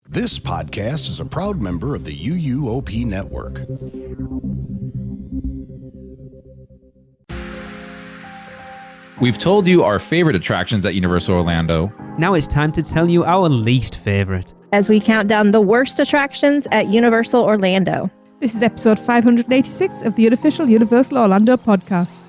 This podcast is a proud member of the UUOP Network. We've told you our favorite attractions at Universal Orlando. Now it's time to tell you our least favorite. As we count down the worst attractions at Universal Orlando. This is episode 586 of the unofficial Universal Orlando podcast.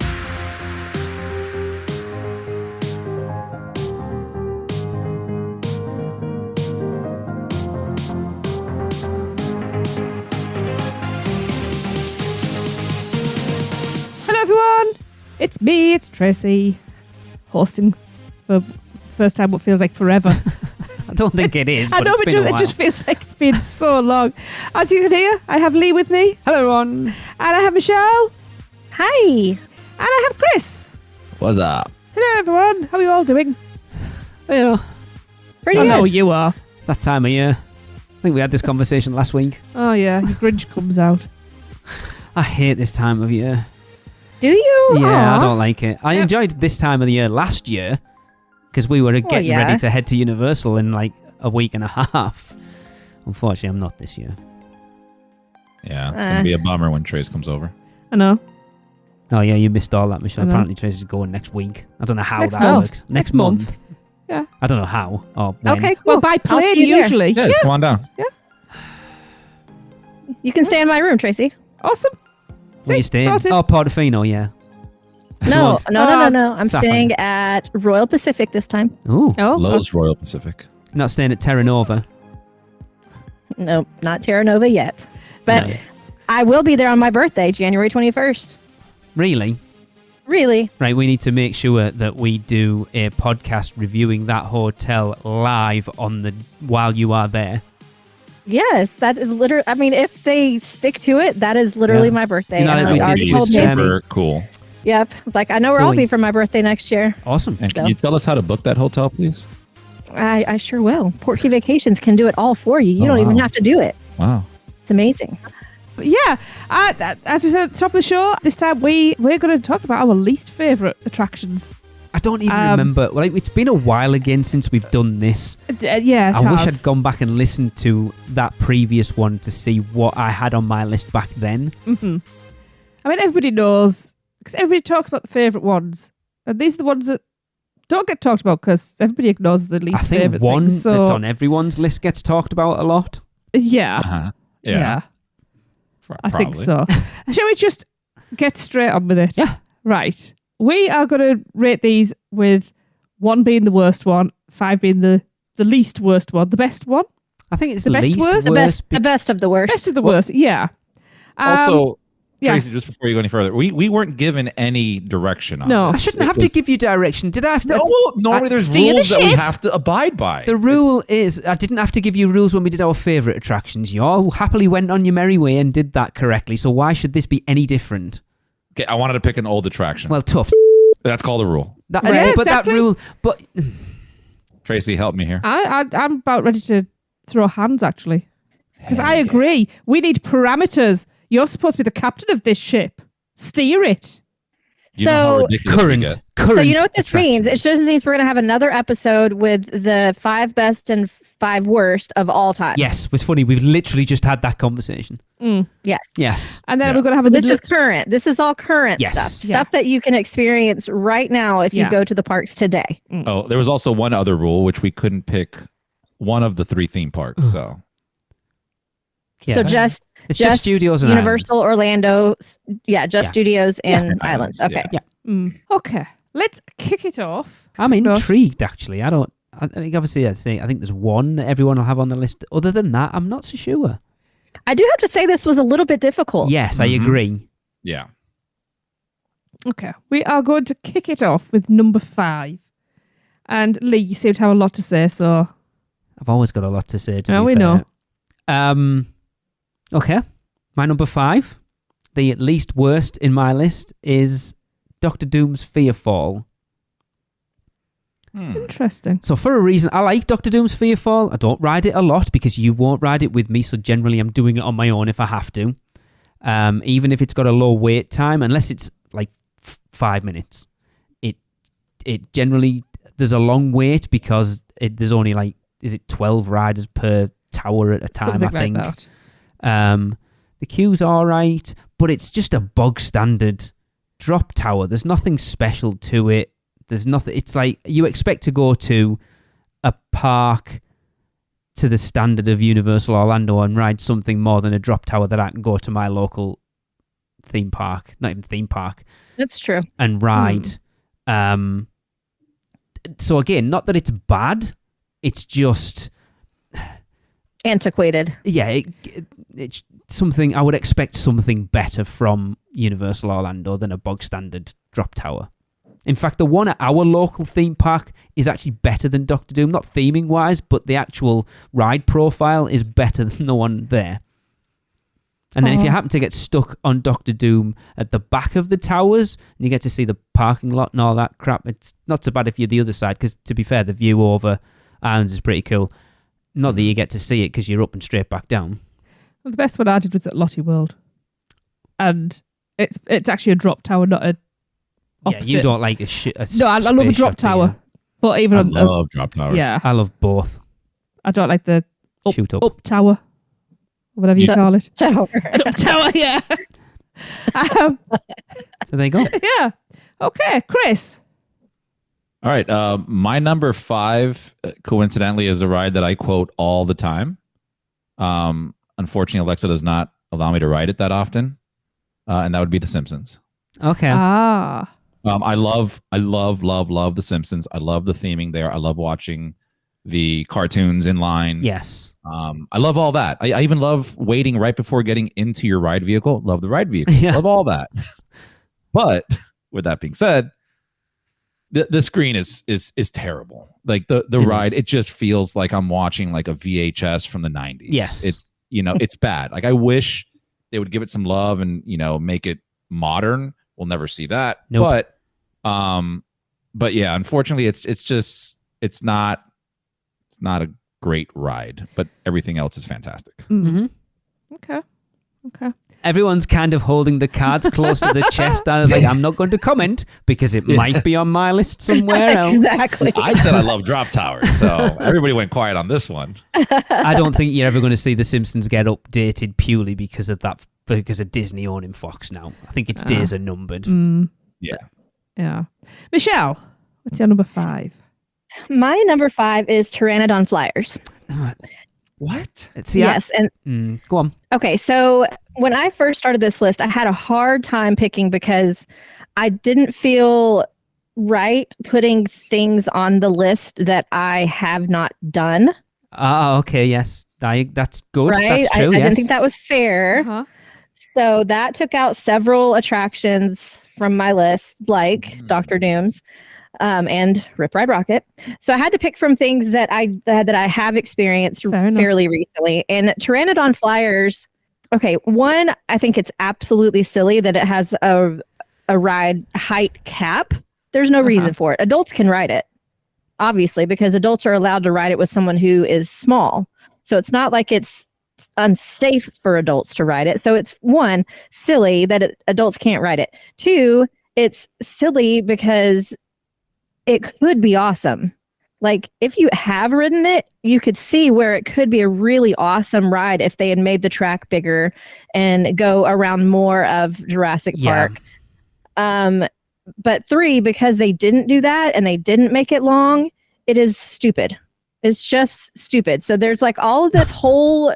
Hello everyone, it's me, it's Tracy, hosting for first time what feels like forever. I don't think it is, I but know, it's but been a while. it just feels like it's been so long. As you can hear, I have Lee with me, Hello, everyone. and I have Michelle, Hi! and I have Chris. What's up? Hello everyone, how are you all doing? You know, Pretty I good. know you are. it's that time of year. I think we had this conversation last week. Oh yeah, your Grinch comes out. I hate this time of year. Do you? Yeah, Aw. I don't like it. I Yep. enjoyed this time of the year last year because we were getting yeah. ready to head to Universal in like a week and a half. Unfortunately, I'm not this year. Yeah, it's going to be a bummer when Trace comes over. I know. Oh, yeah, you missed all that, Michelle. I know. Apparently, Tracy's going next week. I don't know how Next that month. works. Next month. Yeah. I don't know how or when. Okay, cool. Well, by I'll see plane you there. usually. Yeah, just come on down. You can stay in my room, Tracy. Awesome. Where you See, staying? sorted. Oh, Portofino, yeah. No, Come no. I'm Saffron. staying at Royal Pacific this time. Ooh, Oh, Lowe's Royal Pacific. not staying at Terra Nova. No, not Terra Nova yet. But No. I will be there on my birthday, January 21st. Really? Really? Right, we need to make sure that we do a podcast reviewing that hotel live on the while you are there. Yes, that is literally, I mean, if they stick to it, that is literally Yeah. my birthday. You know, And we I already did told use Nancy. Super cool. Yep. It's like, I know where So I'll we- be for my birthday next year. Awesome. And can So- you tell us how to book that hotel, please? I sure will. Portkey Vacations can do it all for you. You Oh, don't even wow. have to do it. Wow. It's amazing. yeah. As we said at the top of the show, this time we're going to talk about our least favourite attractions. I don't even remember. Like, it's been a while again since we've done this. Yeah, it I wish has. I'd gone back and listened to that previous one to see what I had on my list back then. Mm-hmm. I mean, everybody knows, because everybody talks about the favourite ones. And these are the ones that don't get talked about because everybody ignores the least I think favourite one things. So, that's on everyone's list gets talked about a lot. yeah. Uh-huh. Yeah. I think Probably. so. Shall we just get straight on with it? Yeah. Right. We are going to rate these with 1 being the worst one, 5 being the least worst one, the best one, I think it's The the best least worst? worst. The best of the worst. best of the worst. Yeah. Also, yes. Tracy, just before you go any further, we weren't given any direction on No. this. I shouldn't It have was- to give you direction. Did I have to? No, well, normally there's Steer the rules that we ship. have to abide by. The rule is I didn't have to give you rules when we did our favourite attractions. You all happily went on your merry way and did that correctly. So why should this be any different? Okay, I wanted to pick an old attraction. Well, tough. That's called a rule. That, Right, but exactly. that rule. But Tracy, help me here. I'm about ready to throw hands, actually. Because I agree. We need parameters. You're supposed to be the captain of this ship. Steer it. You know how So- ridiculous we get. current. So you know what this means? It attractions. just means we're going to have another episode with the 5 best and 5 worst of all time. Yes, it's funny. We've literally just had that conversation. Yes. Yes. And then Yeah. we're going to have a This little... is current. This is all current Yes. stuff. Yeah. Stuff that you can experience right now if Yeah. you go to the parks today. Oh, there was also one other rule, which we couldn't pick one of the 3 theme parks. So Yeah. So just it's just studios and Universal islands. Orlando. Yeah, just Yeah. studios and And islands. islands, Okay. yeah. Okay. Let's kick it off. I'm No. intrigued, actually. I think obviously I think there's one that everyone will have on the list. Other than that, I'm not so sure. I do have to say this was a little bit difficult. Yes, I Mhm. agree. yeah. Okay. We are going to kick it off with number 5. And Lee, you seem to have a lot to say, so... I've always got a lot to say. To Oh, be we fair. know. Okay. My number 5, the least worst in my list, is Doctor Doom's Fearfall. Interesting. So for a reason, I like Doctor Doom's Fearfall. I don't ride it a lot because you won't ride it with me. So generally, I'm doing it on my own if I have to. Even if it's got a low wait time, unless it's like 5 minutes, it generally there's a long wait because there's only like 12 riders per tower at a time, Something I think. like that. The queue's all right, but it's just a bog standard drop tower. There's nothing special to it. There's nothing. It's like you expect to go to a park to the standard of Universal Orlando and ride something more than a drop tower that I can go to my local theme park, not even theme park, That's true. and ride. So again, not that it's bad, it's just Antiquated. yeah, it's something I would expect something better from Universal Orlando than a bog standard drop tower. In fact, the one at our local theme park is actually better than Doctor Doom, not theming wise, but the actual ride profile is better than the one there. And then if you happen to get stuck on Doctor Doom at the back of the towers and you get to see the parking lot and all that crap, it's not so bad if you're the other side, because to be fair, the view over Islands is pretty cool. Not that you get to see it because you're up and straight back down. Well, the best one I did was at Lottie World. And it's actually a drop tower, not a opposite. Yeah, you don't like No, I love a space drop shot, do you? tower. But even I on love drop towers. yeah, I love both. I don't like the Shoot up. up tower, whatever you call it. Tower. An up tower, yeah. So there you go. Yeah. Okay, Chris. All right. My number 5, coincidentally, is a ride that I quote all the time. Unfortunately, Alexa does not allow me to ride it that often, and that would be The Simpsons. Okay. Ah. I love The Simpsons. I love the theming there. I love watching the cartoons in line. Yes. I love all that. I even love waiting right before getting into your ride vehicle. Love the ride vehicle. Yeah. Love all that. But with that being said, the screen is terrible. Like the ride, it just feels like I'm watching like a VHS from the 90s. Yes. It's it's bad. Like I wish they would give it some love and make it modern. We'll never see that. Nope. But yeah, unfortunately, it's not a great ride, but everything else is fantastic. Mm-hmm. Okay. Everyone's kind of holding the cards close to the chest. And like, I'm not going to comment because it might be on my list somewhere else. Exactly. I said I love drop towers, so everybody went quiet on this one. I don't think you're ever going to see The Simpsons get updated purely because of that, because of Disney owning Fox now. I think its days are numbered. Yeah. Yeah. Michelle, what's your number 5? My number 5 is Pteranodon Flyers. What? See, Yes. And go on. okay, so when I first started this list, I had a hard time picking because I didn't feel right putting things on the list that I have not done. Okay, yes. That's good. Right? That's true, I yes. didn't think that was fair. Uh-huh. So that took out several attractions from my list, like Dr. Doom's and Rip Ride Rocket. So I had to pick from things that I have experienced fairly recently. And Pteranodon Flyers, okay, one, I think it's absolutely silly that it has a ride height cap. There's no reason for it. Adults can ride it, obviously, because adults are allowed to ride it with someone who is small. So it's not like it's unsafe for adults to ride it. So it's one, silly that adults can't ride it. Two, it's silly because it could be awesome. Like if you have ridden it, you could see where it could be a really awesome ride if they had made the track bigger and go around more of Jurassic Park. But 3, because they didn't do that and they didn't make it long, it is stupid. It's just stupid. So there's like all of this whole,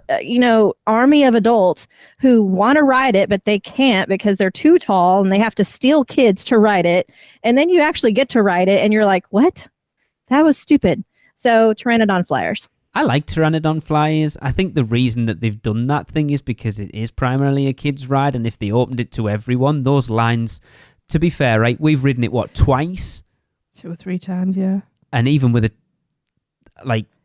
army of adults who want to ride it, but they can't because they're too tall and they have to steal kids to ride it. And then you actually get to ride it and you're like, what? That was stupid. So Pteranodon Flyers. I like Pteranodon Flyers. I think the reason that they've done that thing is because it is primarily a kid's ride. And if they opened it to everyone, those lines, to be fair, right, we've ridden it, twice? 2 or 3 times, yeah. And even with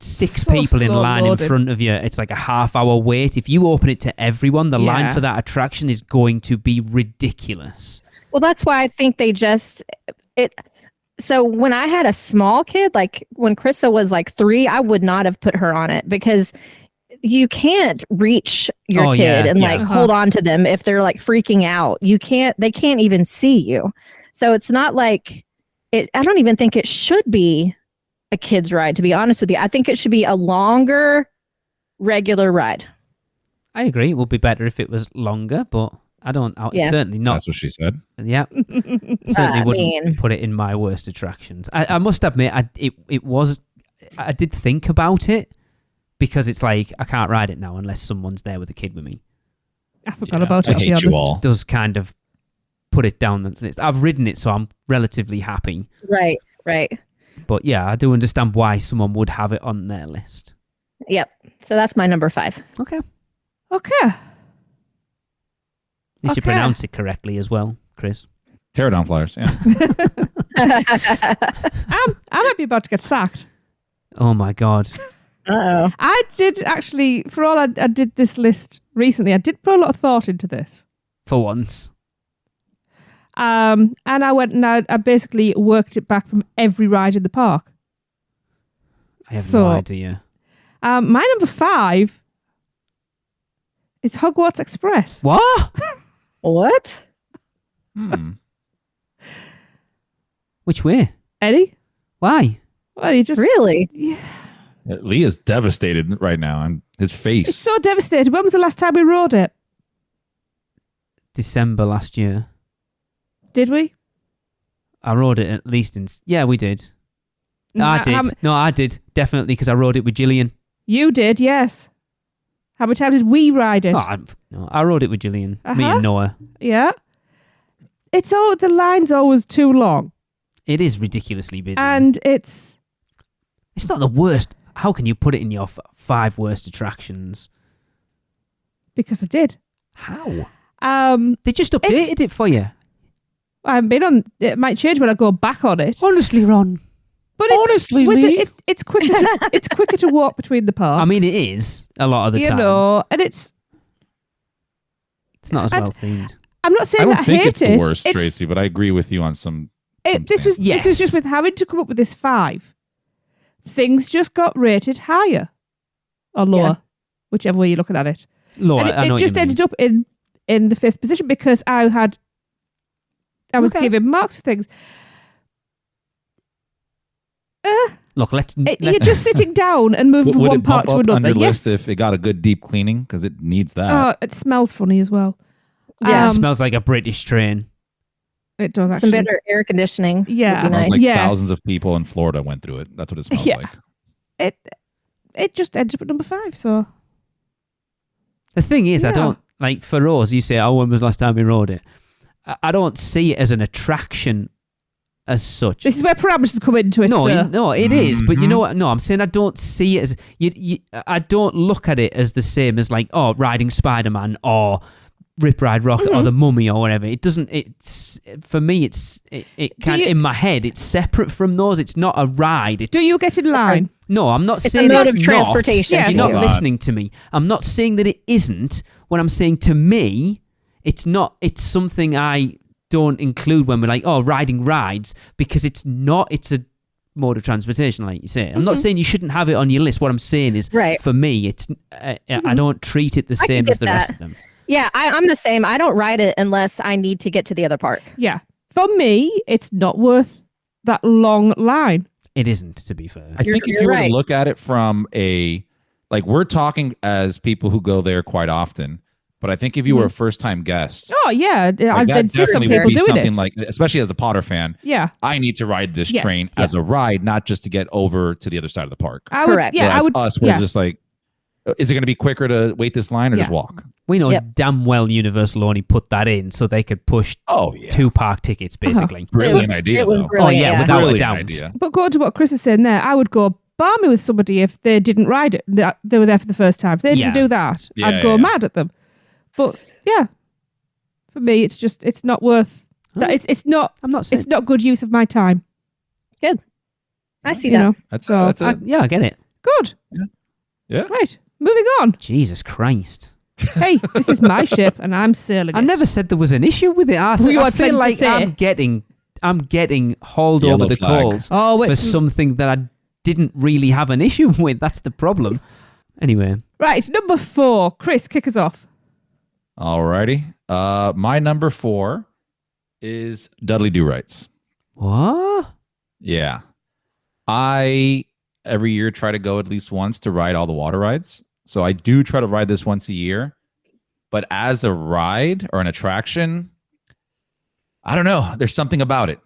6 So people in slow line loaded. in front of you, it's like a half-hour wait. If you open it to everyone, the line for that attraction is going to be ridiculous. Well, that's why I think they so when I had a small kid, like when Krista was like 3, I would not have put her on it because you can't reach your kid and hold on to them if they're like freaking out. They can't even see you. So it's not like I don't even think it should be a kid's ride, to be honest with you. I think it should be a longer regular ride. I agree. It would be better if it was longer, but I don't. Yeah. Certainly not. That's what she said. Yeah, certainly wouldn't put it in my worst attractions. I must admit, it was. I did think about it because it's like I can't ride it now unless someone's there with a kid with me. I forgot about it. I To be hate you honest. all. It does kind of put it down the list. I've ridden it, so I'm relatively happy. Right. But yeah, I do understand why someone would have it on their list. Yep. So that's my number 5. Okay. Okay. You should Okay. pronounce it correctly as well, Chris. Tear down flyers. Yeah. I might be about to get sacked. Oh my God. Uh-oh. I did actually, for all I did this list recently, I did put a lot of thought into this. For once. And I went and I basically worked it back from every ride in the park. I have So- no idea. My number 5 is Hogwarts Express. What? What? Which way? Eddie? Why? Well, you just Really? Lee is devastated right now, and his face. It's so devastated. When was the last time we rode it? December last year. Did we? I rode it at least in... Yeah, we did. I How- did. No, I did. Definitely, because I rode it with Gillian. You did, yes. How many times did we ride it? No, I rode it with Gillian. Me Uh-huh. and Noah. Yeah. The line's always too long. It is ridiculously busy. And it's It's not the worst. How can you put it in your 5 worst attractions? because I did. How? Um They just updated it for you. I've been on it might change when I go back on it. Honestly, Ron. But Honestly, with Lee. it's quicker to, it's quicker to walk between the parks. I mean, it is a lot of the you time. know, and it's It's not as and- well themed. I'm not I saying don't that I think hate it's the it. worst, Tracy, but I agree with you on some. This was Yes. just with having to come up with this 5. Things just got rated higher or lower, Yeah. whichever way you're looking at it. Laura, And I know it just what you mean. ended up in the 5th position because I was Okay. giving marks for things. Look, You're just sitting down and moving from Would one it part bump to up on another. your Yes. list if it got a good deep cleaning? Because it needs that. Oh, it smells funny as well. Yeah. It smells like a British train. It does actually. Some better air conditioning. Yeah. would It be smells nice. like Yes. thousands of people in Florida went through it. That's what it smells Yeah. like. It just ended up at number 5. So The thing is, I Yeah. don't like for us. You say, "Oh, when was the last time we rode it?" I don't see it as an attraction as such. this is where parameters come into it. No, sir. no, it is. But you Mhm. know what? No, I'm saying I don't see it as I don't look at it as the same as like riding Spider-Man or Rip Ride Rocket or the Mummy or whatever. It doesn't. It's for me. It can you- in my head. It's separate from those. It's not a ride. It's, Do you get in line? No, I'm not It's a saying mode it's of not. transportation. Yes. You're not Hold on. listening to me. I'm not saying that it isn't. When I'm saying to me, it's not. It's something I don't include when we're like, riding rides, because it's not. It's a mode of transportation, like you say. I'm not saying you shouldn't have it on your list. What I'm saying is, Right. for me, it's. I don't treat it the I can same get as the rest that. of them. Yeah, I'm the same. I don't ride it unless I need to get to the other park. Yeah. For me, it's not worth that long line. It isn't, to be fair. I think if you're you were right. to look at it from we're talking as people who go there quite often, but I think if you were a first-time guest, Oh yeah, I've that been seeing some definitely would people be doing something it. like, especially as a Potter fan, Yeah, I need to ride this Yes, train yeah. as a ride, not just to get over to the other side of the park. I would. Correct. Yeah, I Whereas would. us, we're yeah. just like, is it going to be quicker to wait this line or just Yeah. walk? We know Yep. damn well Universal only put that in so they could push Oh, yeah. 2 park tickets, basically. Brilliant idea. It was though. brilliant. yeah, yeah. without a Brilliant doubt. idea. But going to what Chris is saying there, I would go balmy with somebody if they didn't ride it. They were there for the first time. If they Yeah. didn't do that, Yeah, I'd go yeah. mad at them. But yeah, for me, it's not worth. That. It's not. I'm not saying. It's not good use of my time. I see You that. know. That's So, that's it. Yeah, I get it. Good. Yeah. Right. Moving on. Jesus Christ. Hey, this is my ship, and I'm sailing I it. never said there was an issue with it. I You had plenty feel to like say. I'm getting hauled Yellow over the flag. coals Oh, wait. for something that I didn't really have an issue with. That's the problem. Anyway, Right, number 4. Chris, kick us off. Alrighty. My number 4 is Dudley Do Rights. what? Yeah. I every year try to go at least once to ride all the water rides. So I do try to ride this once a year. But as a ride or an attraction, I don't know. There's something about it.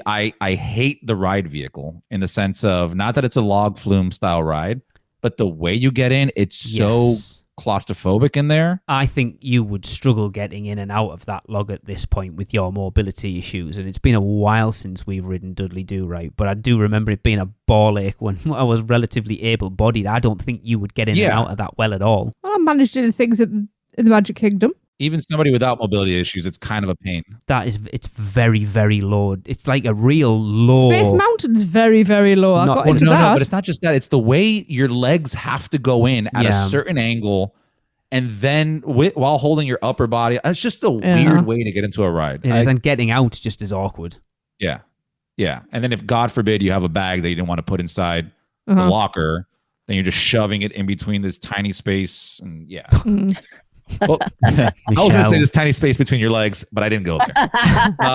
I hate the ride vehicle in the sense of not that it's a log flume style ride, but the way you get in, it's so claustrophobic in there. I think you would struggle getting in and out of that log at this point with your mobility issues. And it's been a while since we've ridden Dudley Do Right, but I do remember it being a ball ache when I was relatively able-bodied. I don't think you would get in and out of that well at all. Well, I managed doing things in the Magic Kingdom. Even somebody without mobility issues, it's kind of a pain. It's very, very low. It's like a real low. Space Mountain's very, very low. I got into that. No, but it's not just that. It's the way your legs have to go in at a certain angle, and then while holding your upper body. It's just a weird way to get into a ride. It is, and getting out just as awkward. Yeah. Yeah. And then if, God forbid, you have a bag that you didn't want to put inside the locker, then you're just shoving it in between this tiny space. And well, I was going to say this tiny space between your legs, but I didn't go there.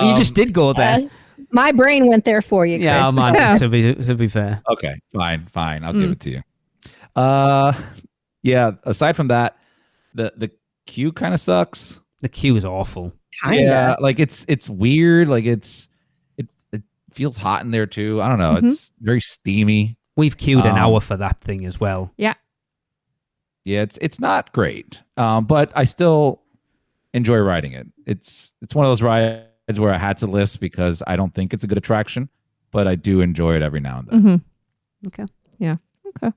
You just did go there. My brain went there for you, Chris. Yeah, man, to be fair. Okay, fine. I'll give it to you. Aside from that, the queue kind of sucks. The queue is awful. Kinda. Yeah, like it's weird. Like it feels hot in there too. I don't know. It's very steamy. We've queued an hour for that thing as well. Yeah. Yeah, it's not great, but I still enjoy riding it. It's one of those rides where I had to list because I don't think it's a good attraction, but I do enjoy it every now and then. Mm-hmm. Okay. Yeah. Okay.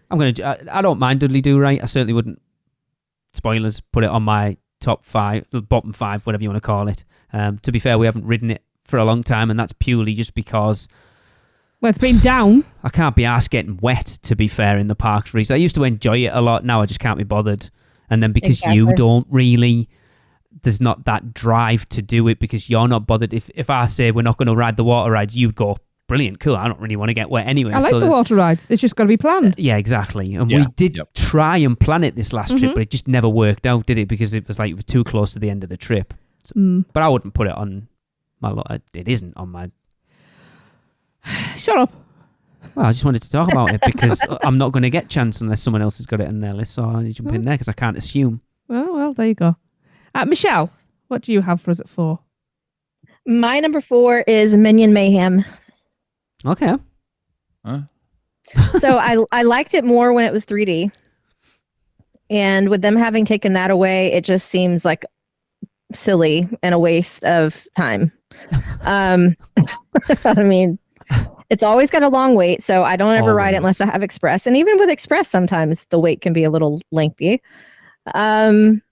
I don't mind Dudley Do Right. I certainly wouldn't. Spoilers. Put it on my top 5, the bottom 5, whatever you want to call it. To be fair, we haven't ridden it for a long time, and that's purely just because. Well, it's been down. I can't be arsed getting wet, to be fair, in the parks. I used to enjoy it a lot. Now I just can't be bothered. And then because you don't really, there's not that drive to do it because you're not bothered. If I say we're not going to ride the water rides, you'd go, brilliant, cool. I don't really want to get wet anyway. I like the water rides. It's just got to be planned. Yeah, exactly. And we did try and plan it this last trip, but it just never worked out, did it? Because it was too close to the end of the trip. So, but I wouldn't put it on my lot. It isn't on my... Shut up. Well, I just wanted to talk about it because I'm not going to get chance unless someone else has got it in their list, so I need to jump in there because I can't assume. Well, there you go. Michelle, what do you have for us at 4? My number 4 is Minion Mayhem. Okay. Huh? So I liked it more when it was 3D. And with them having taken that away, it just seems like silly and a waste of time. I mean, it's always got a long wait, so I don't ever ride it unless I have Express. And even with Express, sometimes the wait can be a little lengthy. It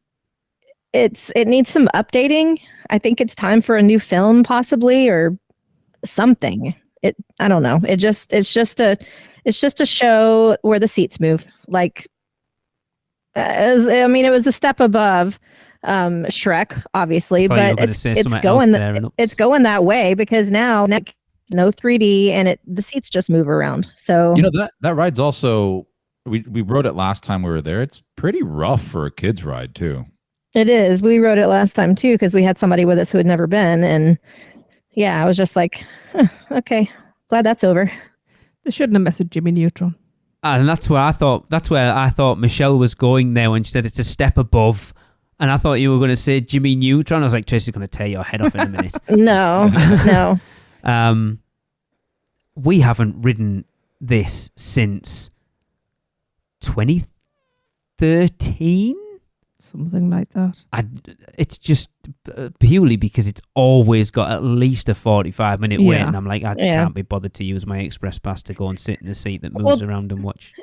needs some updating. I think it's time for a new film, possibly, or something. I don't know. It's just a show where the seats move. Like, it was a step above Shrek, obviously, but it's going that way because now no 3D and the seats just move around. So that ride's also we rode it last time we were there. It's pretty rough for a kid's ride too. It is. We rode it last time too because we had somebody with us who had never been, and I was just like, okay, glad that's over. They shouldn't have messed with Jimmy Neutron. And that's where I thought Michelle was going there when she said it's a step above. And I thought you were going to say Jimmy Neutron. I was like, Tracy's going to tear your head off in a minute. No. We haven't ridden this since 2013? Something like that. It's just purely because it's always got at least a 45-minute wait. And I'm like, I can't be bothered to use my Express Pass to go and sit in a seat that moves around and watch.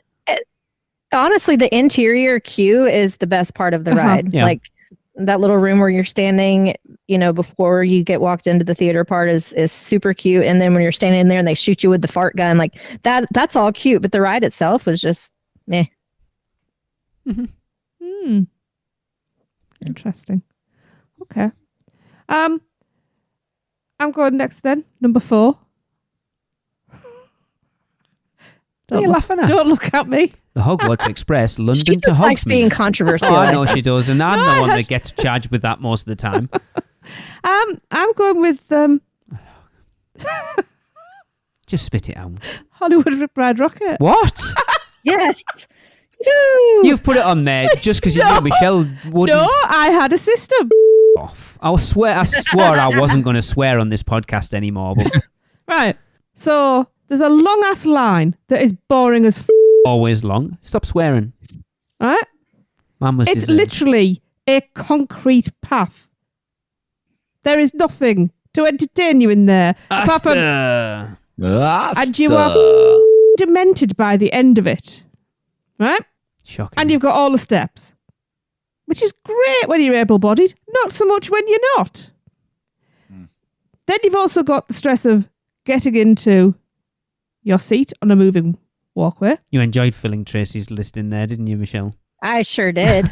Honestly, the interior queue is the best part of the ride. Yeah. Like that little room where you're standing, before you get walked into the theater part is super cute. And then when you're standing in there and they shoot you with the fart gun, like that's all cute. But the ride itself was just meh. Mm-hmm. Interesting. Okay. I'm going next then. Number 4. What are you laughing at? Don't look at me. The Hogwarts Express, London She to likes Hogsmeade. being controversial. I know she does, and I'm the one that gets charged with that most of the time. I'm going with Just spit it out. Hollywood Rip Ride Rocket. What? Yes. Woo! You've put it on there just because you knew Michelle wouldn't. No, I had a system. Off. I swore I wasn't going to swear on this podcast anymore, but Right. So there's a long ass line that is boring as always long. Stop swearing. right? Man was It's deserved. literally a concrete path. There is nothing to entertain you in there. Apart from Asta. And you are demented by the end of it. Right? Shocking. And you've got all the steps. Which is great when you're able-bodied. Not so much when you're not. Then you've also got the stress of getting into your seat on a moving walkway. You enjoyed filling Tracy's list in there, didn't you, Michelle? I sure did.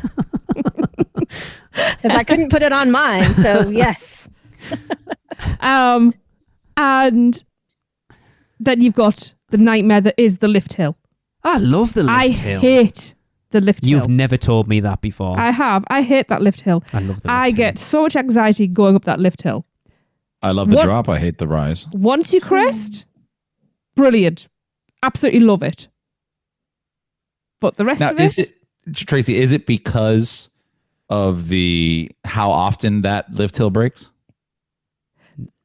Because I couldn't put it on mine. So, yes. And then you've got the nightmare that is the lift hill. I love the lift I hill. hate the lift You've hill. never told me that before. I have. I hate that lift hill. I love the lift I hill. get so much anxiety going up that lift hill. I love the What- drop. I hate the rise. Once you crest, brilliant. Absolutely love it. But the rest Now, of it, is it Tracy? Is it because of the how often that lift hill breaks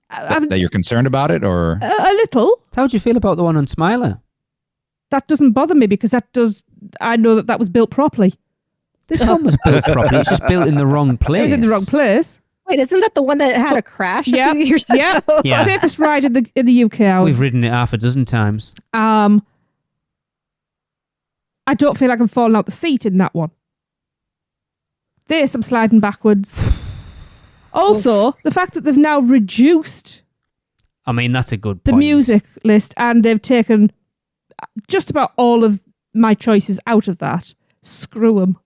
I'm that you're concerned about it, or a little. How would you feel about the one on Smiler? That doesn't bother me because I know that was built properly. This one was built properly. It's just built in the wrong place. It was in the wrong place. Wait, isn't that the one that had a crash Yep, a few years yep. ago? Yeah. Safest ride in the UK. We've ridden it half a dozen times. I don't feel like I'm falling out the seat in that one. There's some sliding backwards. Also, the fact that they've now reduced I mean, that's a good the point. music list and they've taken just about all of my choices out of that. Screw them.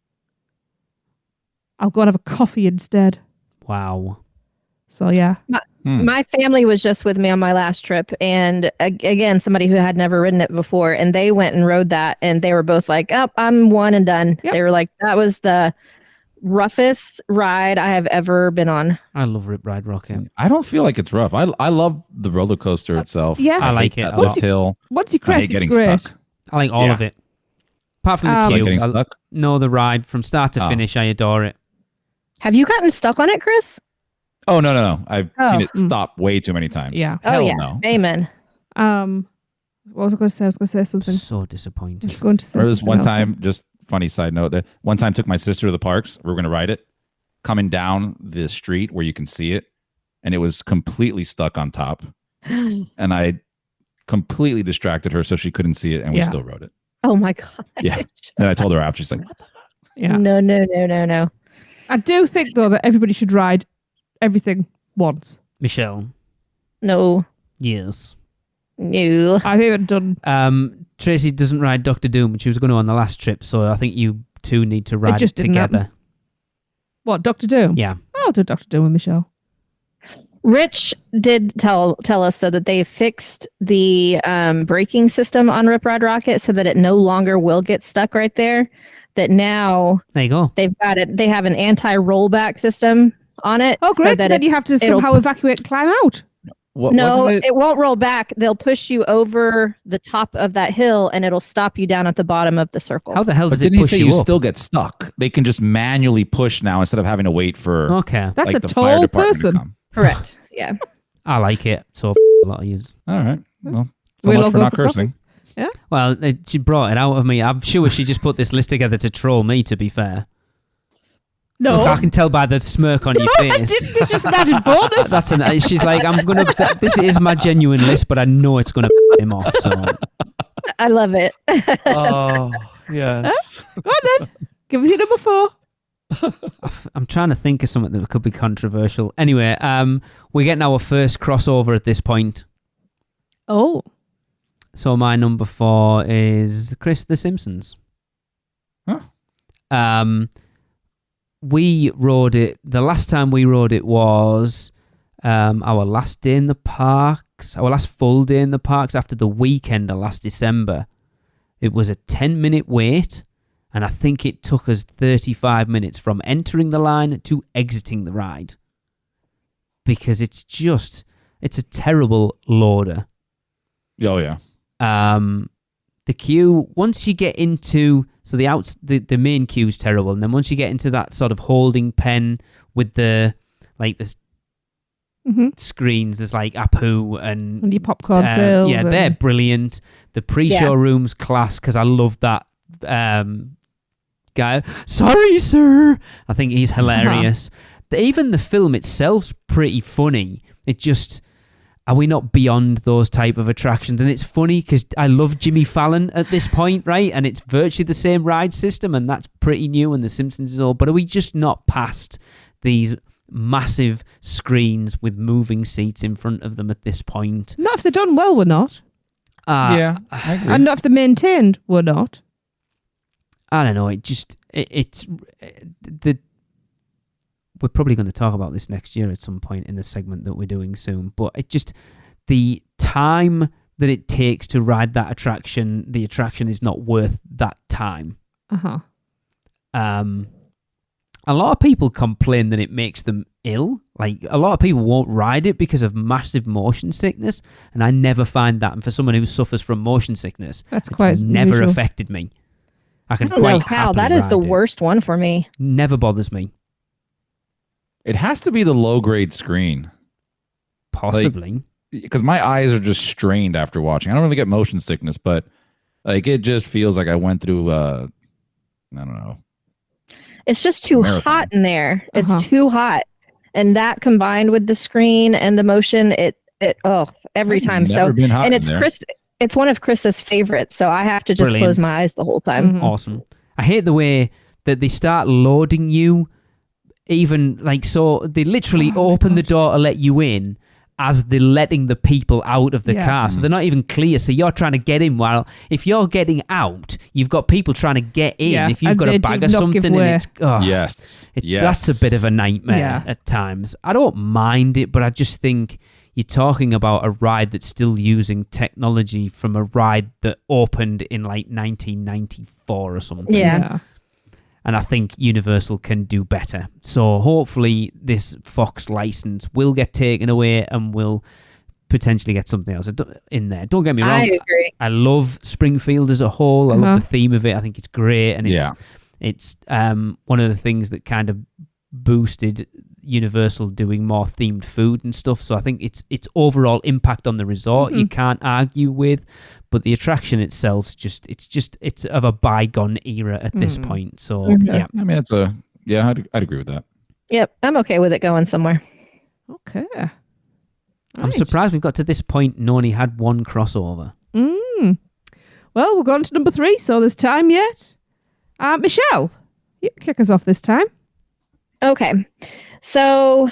I'll go and have a coffee instead. Wow. So, yeah. My family was just with me on my last trip, and again, somebody who had never ridden it before, and they went and rode that, and they were both like, "Oh, I'm one and done." Yep. They were like, "That was the roughest ride I have ever been on." I love Rip Ride Rocket. I don't feel like it's rough. I love the roller coaster itself. yeah. I like hate it that a lot. lift hill. Once you I crest, hate it's getting great. stuck. I like all Yeah. of it. Apart from the Um, queue. Like getting I- stuck. No, the ride from start to Oh. finish, I adore it. Have you gotten stuck on it, Chris? Oh no! I've Oh, seen it stop way too many times. Yeah. Oh Hell yeah, no. amen. What was I going to say? I was going to say something. So I disappointed. was going to say Or this something one else. time, just funny side note there. One time took my sister to the parks. We were going to ride it. Coming down the street where you can see it, and it was completely stuck on top. And I completely distracted her so she couldn't see it, and we Yeah. still rode it. Oh my god. Yeah. And I told her after, she's like, "What the fuck?" Yeah. No. I do think, though, that everybody should ride everything once. Michelle. No. Yes. No. I haven't done. Tracy doesn't ride Doctor Doom, which she was going to on the last trip, so I think you two need to ride just it didn't together. happen. What, Dr. Doom? Yeah. I'll do Dr. Doom with Michelle. Rich did tell us though that they fixed the braking system on Rip Ride Rocket so that it no longer will get stuck right there. That now There you go. they've got it. They have an anti-rollback system on it. Oh, great. So that then you have to somehow evacuate and climb out. No, Wasn't it won't roll back. They'll push you over the top of that hill, and it'll stop you down at the bottom of the circle. How the hell But does it didn't he push say you you up? still get stuck? They can just manually push now instead of having to wait for Okay. That's like, a the fire tall department to person. come. Correct. Yeah. I like it. So a lot of yous. All right. Well, so We'll all much for go not for coffee. cursing. Well, she brought it out of me. I'm sure she just put this list together to troll me, to be fair. No. Look, I can tell by the smirk on your No, I face. didn't. It's just an added bonus. She's like, this is my genuine list, but I know it's going to him off. So I love it. Oh, yes. Go on then. Give us your number 4. I'm trying to think of something that could be controversial. Anyway, we're getting our first crossover at this point. Oh. So my number 4 is Chris the Simpsons. Huh. We rode it. The last time we rode it was our last day in the parks. Our last full day in the parks after the weekend of last December. It was a 10-minute wait, and I think it took us 35 minutes from entering the line to exiting the ride. Because it's a terrible loader. Oh, yeah. the queue, once you get into, so the main queue's terrible, and then once you get into that sort of holding pen with the screens, there's like Apu and your popcorn sales. Yeah, they're brilliant. The pre-show room's class, because I love that guy. Sorry, sir. I think he's hilarious. Even the film itself's pretty funny. It just, are we not beyond those type of attractions? And it's funny because I love Jimmy Fallon at this point, right? And it's virtually the same ride system, and that's pretty new, and The Simpsons is all. But are we just not past these massive screens with moving seats in front of them at this point? Not if they're done well, we're not. I agree. And not if they're maintained, we're not. I don't know. We're probably going to talk about this next year at some point in the segment that we're doing soon. But it just, the time that it takes to ride that attraction, the attraction is not worth that time. A lot of people complain that it makes them ill. Like, a lot of people won't ride it because of massive motion sickness, and I never find that. And for someone who suffers from motion sickness, that's quite never unusual. Affected me. I don't know how. That is the worst one for me. Never bothers me. It has to be the low-grade screen. Possibly. Because my eyes are just strained after watching. I don't really get motion sickness, but like it just feels like I went through, I don't know. It's just too hot in there. It's too hot. And that combined with the screen and the motion, every time. And it's one of Chris's favorites, so I have to just close my eyes the whole time. Awesome. I hate the way that they start loading you, even like, so they literally open the door to let you in as they're letting the people out of the car. So they're not even clear. So you're trying to get in, while if you're getting out, you've got people trying to get in. Yeah, if you've got a bag of something, and it's that's a bit of a nightmare at times. I don't mind it, but I just think you're talking about a ride that's still using technology from a ride that opened in like 1994 or something. Yeah. And I think Universal can do better. So hopefully this Fox license will get taken away and we'll potentially get something else in there. Don't get me wrong. I agree. I love Springfield as a whole. I love the theme of it. I think it's great. And it's one of the things that kind of boosted Universal doing more themed food and stuff. So I think its overall impact on the resort you can't argue with. But the attraction itself, it's of a bygone era at this point. So yeah, I mean, I'd agree with that. Yep, I'm okay with it going somewhere. Okay, I'm surprised we've got to this point and only had one crossover. Well, we're going to number 3, so there's time yet. Michelle, you kick us off this time. Okay, so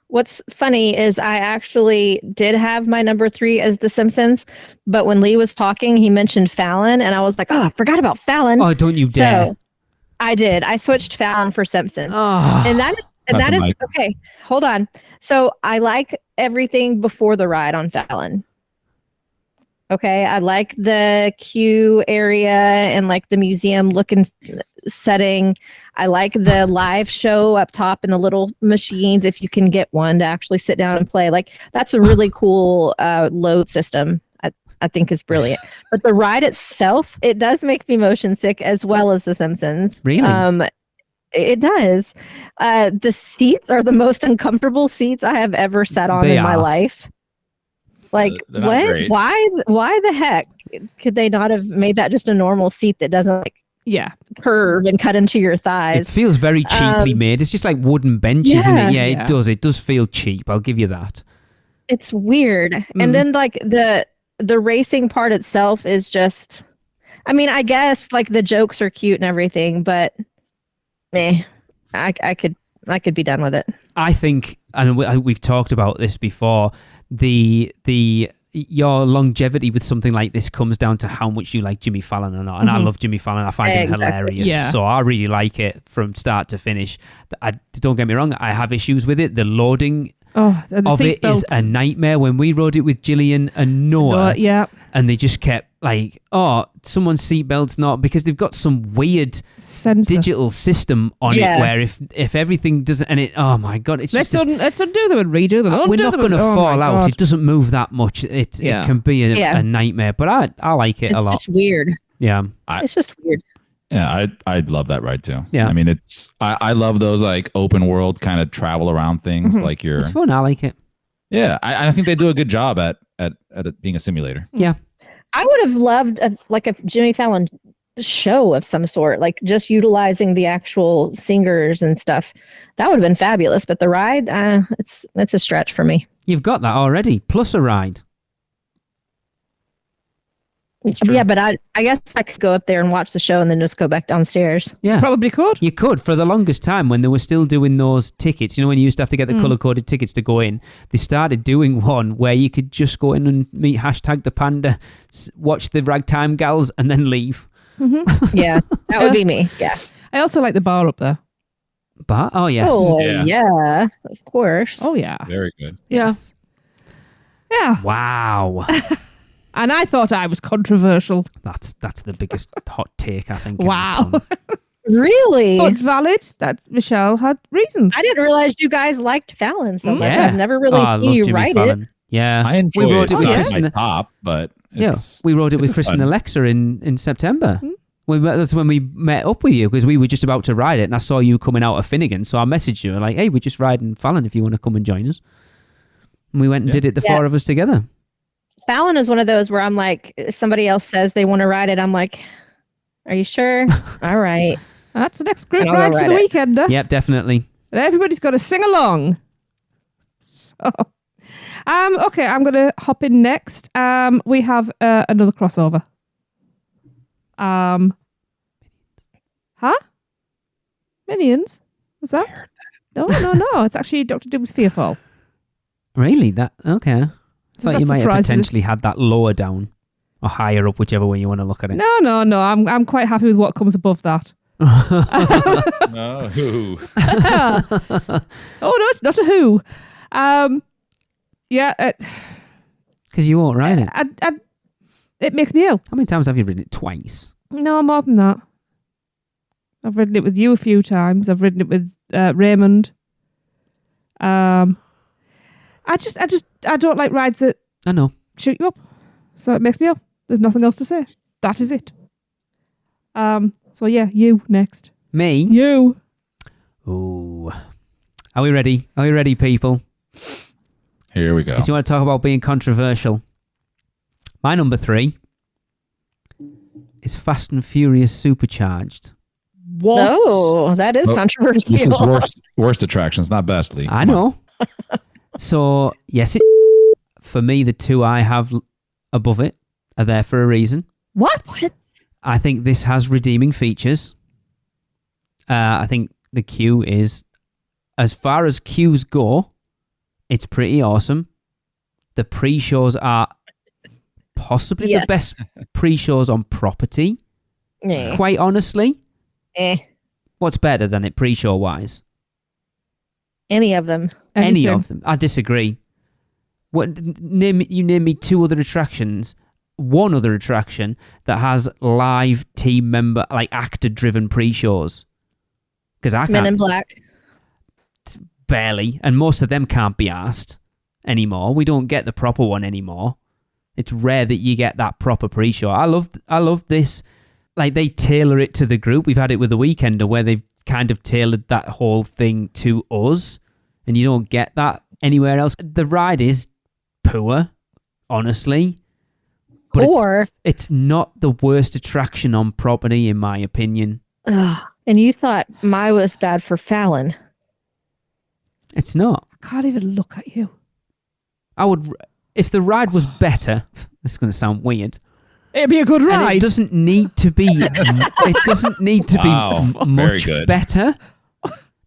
what's funny is I actually did have my number 3 as The Simpsons, but when Lee was talking, he mentioned Fallon, and I was like, I forgot about Fallon. Oh, don't you dare. So I did. I switched Fallon for Simpsons. Oh, and that is okay, hold on. So I like everything before the ride on Fallon. Okay, I like the queue area and like the museum looking setting. I like the live show up top and the little machines, if you can get one to actually sit down and play. Like, that's a really cool load system. I think is brilliant. But the ride itself, it does make me motion sick, as well as The Simpsons. Really? It does. The seats are the most uncomfortable seats I have ever sat on in my life. Like, what? Why the heck could they not have made that just a normal seat that doesn't curve and cut into your thighs? It feels very cheaply made. It's just like wooden benches, isn't it? Yeah, it does. It does feel cheap. I'll give you that. It's weird. And then like the racing part itself is just, I mean, I guess like the jokes are cute and everything, but I could be done with it. I think, and we've talked about this before, your longevity with something like this comes down to how much you like Jimmy Fallon or not. And I love Jimmy Fallon. I find him hilarious. Yeah. So I really like it from start to finish. Don't get me wrong, I have issues with it. The loading of it is a nightmare. When we rode it with Gillian and Noah, and they just kept like, oh, someone's seatbelt's not, because they've got some weird Sensor. digital system on Yeah. it where if everything doesn't, and it, oh my God, it's Let's just let's undo them and redo them. we're Undo not them going to oh fall my out. God. It doesn't move that much. It Yeah. can be Yeah. a nightmare, but I like it It's a lot. just weird. Yeah. It's just weird. Yeah, I'd love that ride too. Yeah. I mean, I love those like open world kind of travel around things. Mhm. Like you're, It's fun. I like it. yeah, I think they do a good job at it being a simulator. Yeah. I would have loved a Jimmy Fallon show of some sort, like just utilizing the actual singers and stuff. That would have been fabulous. But the ride, it's a stretch for me. You've got that already, plus a ride. true. Yeah, but I guess I could go up there and watch the show and then just go back downstairs. Yeah. Probably could. You could, for the longest time when they were still doing those tickets, when you used to have to get the colour-coded tickets to go in, they started doing one where you could just go in and meet #ThePanda, watch the ragtime gals, and then leave. Yeah, that would be me. Yeah. I also like the bar up there. But, oh, yes. Oh, Yeah. yeah, of course. Oh yeah. Very good. Yes. Yeah. Wow. And I thought I was controversial. That's the biggest hot take, I think. in this Wow. one. Really? But valid that Michelle had reasons. I didn't realize you guys liked Fallon so much. Yeah. I've never really I seen love you Jimmy write Fallon. Yeah. I enjoy We rode it. it with It's Chris not my and top, but yeah, it's, we rode it with it's Chris fun. and Alexa in September. That's when we met up with you, because we were just about to ride it, and I saw you coming out of Finnegan, so I messaged you like, "Hey, we're just riding Fallon. If you want to come and join us," and we went and did it, the Yeah. four of us together. Fallon is one of those where I'm like, if somebody else says they want to ride it, I'm like, are you sure? All right. That's the next group And I'll go ride for ride the it. weekend. Yep, definitely. And everybody's got to sing along. So, okay, I'm going to hop in next. We have another crossover. Huh? Minions? Was that? No. It's actually Dr. Doom's Fearfall. Really? That okay? I thought that you might have surprise you? potentially had that lower down or higher up, whichever way you want to look at it. No. I'm quite happy with what comes above that. No. Oh no, it's not a Who. Yeah. Because you won't ride it. It makes me ill. How many times have you ridden it? Twice. No, more than that. I've ridden it with you a few times. I've ridden it with Raymond. I don't like rides that I know. shoot you up. So it makes me ill. There's nothing else to say. That is it. So yeah, you next. Me? You. Ooh. Are we ready? Are we ready, people? Here we go. Because you want to talk about being controversial. My number 3 is Fast and Furious Supercharged. What? Oh, that is Well, controversial. This is worst attractions, not best, Lee. I Come on. know. So, yes, for me, the two I have above it are there for a reason. What? I think this has redeeming features. I think the queue is, as far as queues go, it's pretty awesome. The pre-shows are possibly Yes. the best pre-shows on property, Eh. quite honestly. Eh. What's better than it pre-show wise? Any of them. Any Anything. of them. I disagree. Name me two other attractions, one other attraction that has live team member, like actor-driven pre-shows. Because I Men in can't, Black. barely, and most of them can't be asked anymore. We don't get the proper one anymore. It's rare that you get that proper pre-show. I love this. Like, they tailor it to the group. We've had it with The Weekender where they've kind of tailored that whole thing to us, and you don't get that anywhere else. The ride is poor, honestly. But Or, it's not the worst attraction on property, in my opinion. and you thought my was bad for Fallon. It's not. I can't even look at you. I would, if the ride was better, this is going to sound weird, It'd be a good and ride. it doesn't need to be, it doesn't need to Wow, be very much good. better.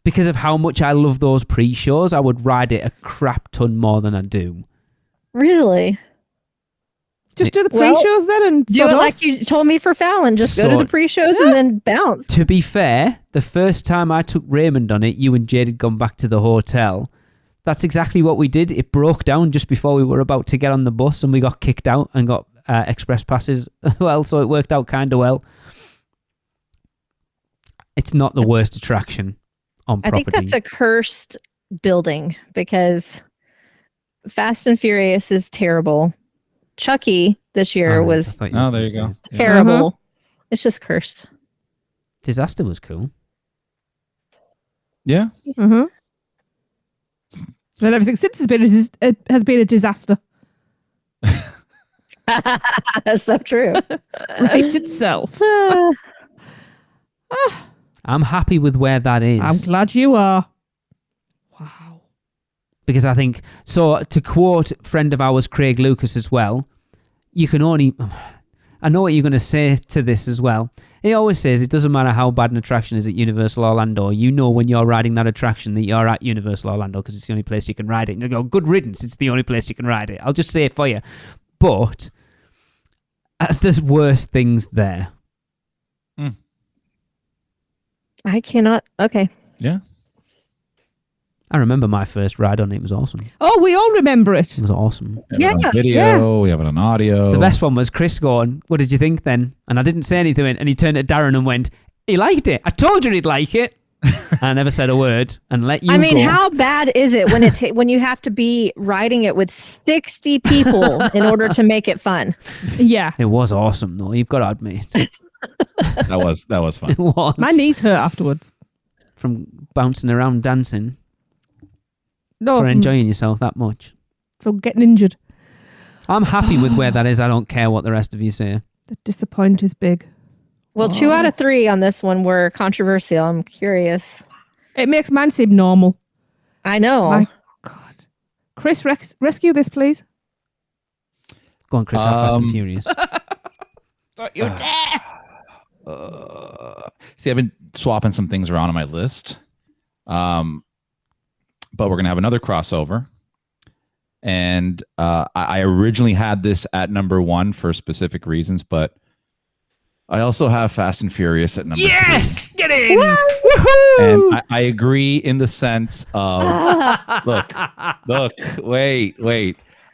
Because of how much I love those pre-shows, I would ride it a crap ton more than I do. Really? Just do the Well, pre-shows then and Do sod it off. like you told me for Fallon. Just go to the Sort- pre-shows and then bounce. To be fair, the first time I took Raymond on it, you and Jade had gone back to the hotel. That's exactly what we did. It broke down just before we were about to get on the bus, and we got kicked out and got express passes as well, so it worked out kind of well. It's not the worst attraction on I property. think that's a cursed building because Fast and Furious is terrible. Chucky this year Oh, I was thought Oh, were there you gonna go. say- Yeah. terrible. It's just cursed. Disaster was cool. Yeah. Mm-hmm. Then everything since has been a disaster. That's so true. Writes itself. I'm happy with where that is. I'm glad you are. Wow. Because I think, so to quote friend of ours, Craig Lucas, as well, you can only, I know what you're going to say to this as well. He always says it doesn't matter how bad an attraction is at Universal Orlando. You know when you're riding that attraction that you're at Universal Orlando because it's the only place you can ride it. And you go, good riddance, it's the only place you can ride it. I'll just say it for you. But there's worse things there. I cannot. Okay. Yeah. I remember my first ride on it. It was awesome. Oh, we all remember it. It was awesome. We have it on video. We have it on audio. The best one was Chris going, what did you think then? And I didn't say anything. And he turned to Darren and went, he liked it. I told you he'd like it. I never said a word and let you I mean, go. how bad is it when when you have to be riding it with 60 people in order to make it fun? Yeah. It was awesome, though. You've got to admit. That was fun. It was. My knees hurt afterwards. From bouncing around dancing No, for from, enjoying yourself that much. from getting injured. I'm happy with where that is. I don't care what the rest of you say. The disappoint is big. Well, 2 out of 3 on this one were controversial. I'm curious. It makes mine seem normal. I know. My God. Chris, rescue this, please. Go on, Chris. Have Fast and Furious. Don't you dare. See, I've been swapping some things around on my list. But we're going to have another crossover. And I originally had this at number 1 for specific reasons, but I also have Fast and Furious at number 3. Get in! And I agree in the sense of, look, wait.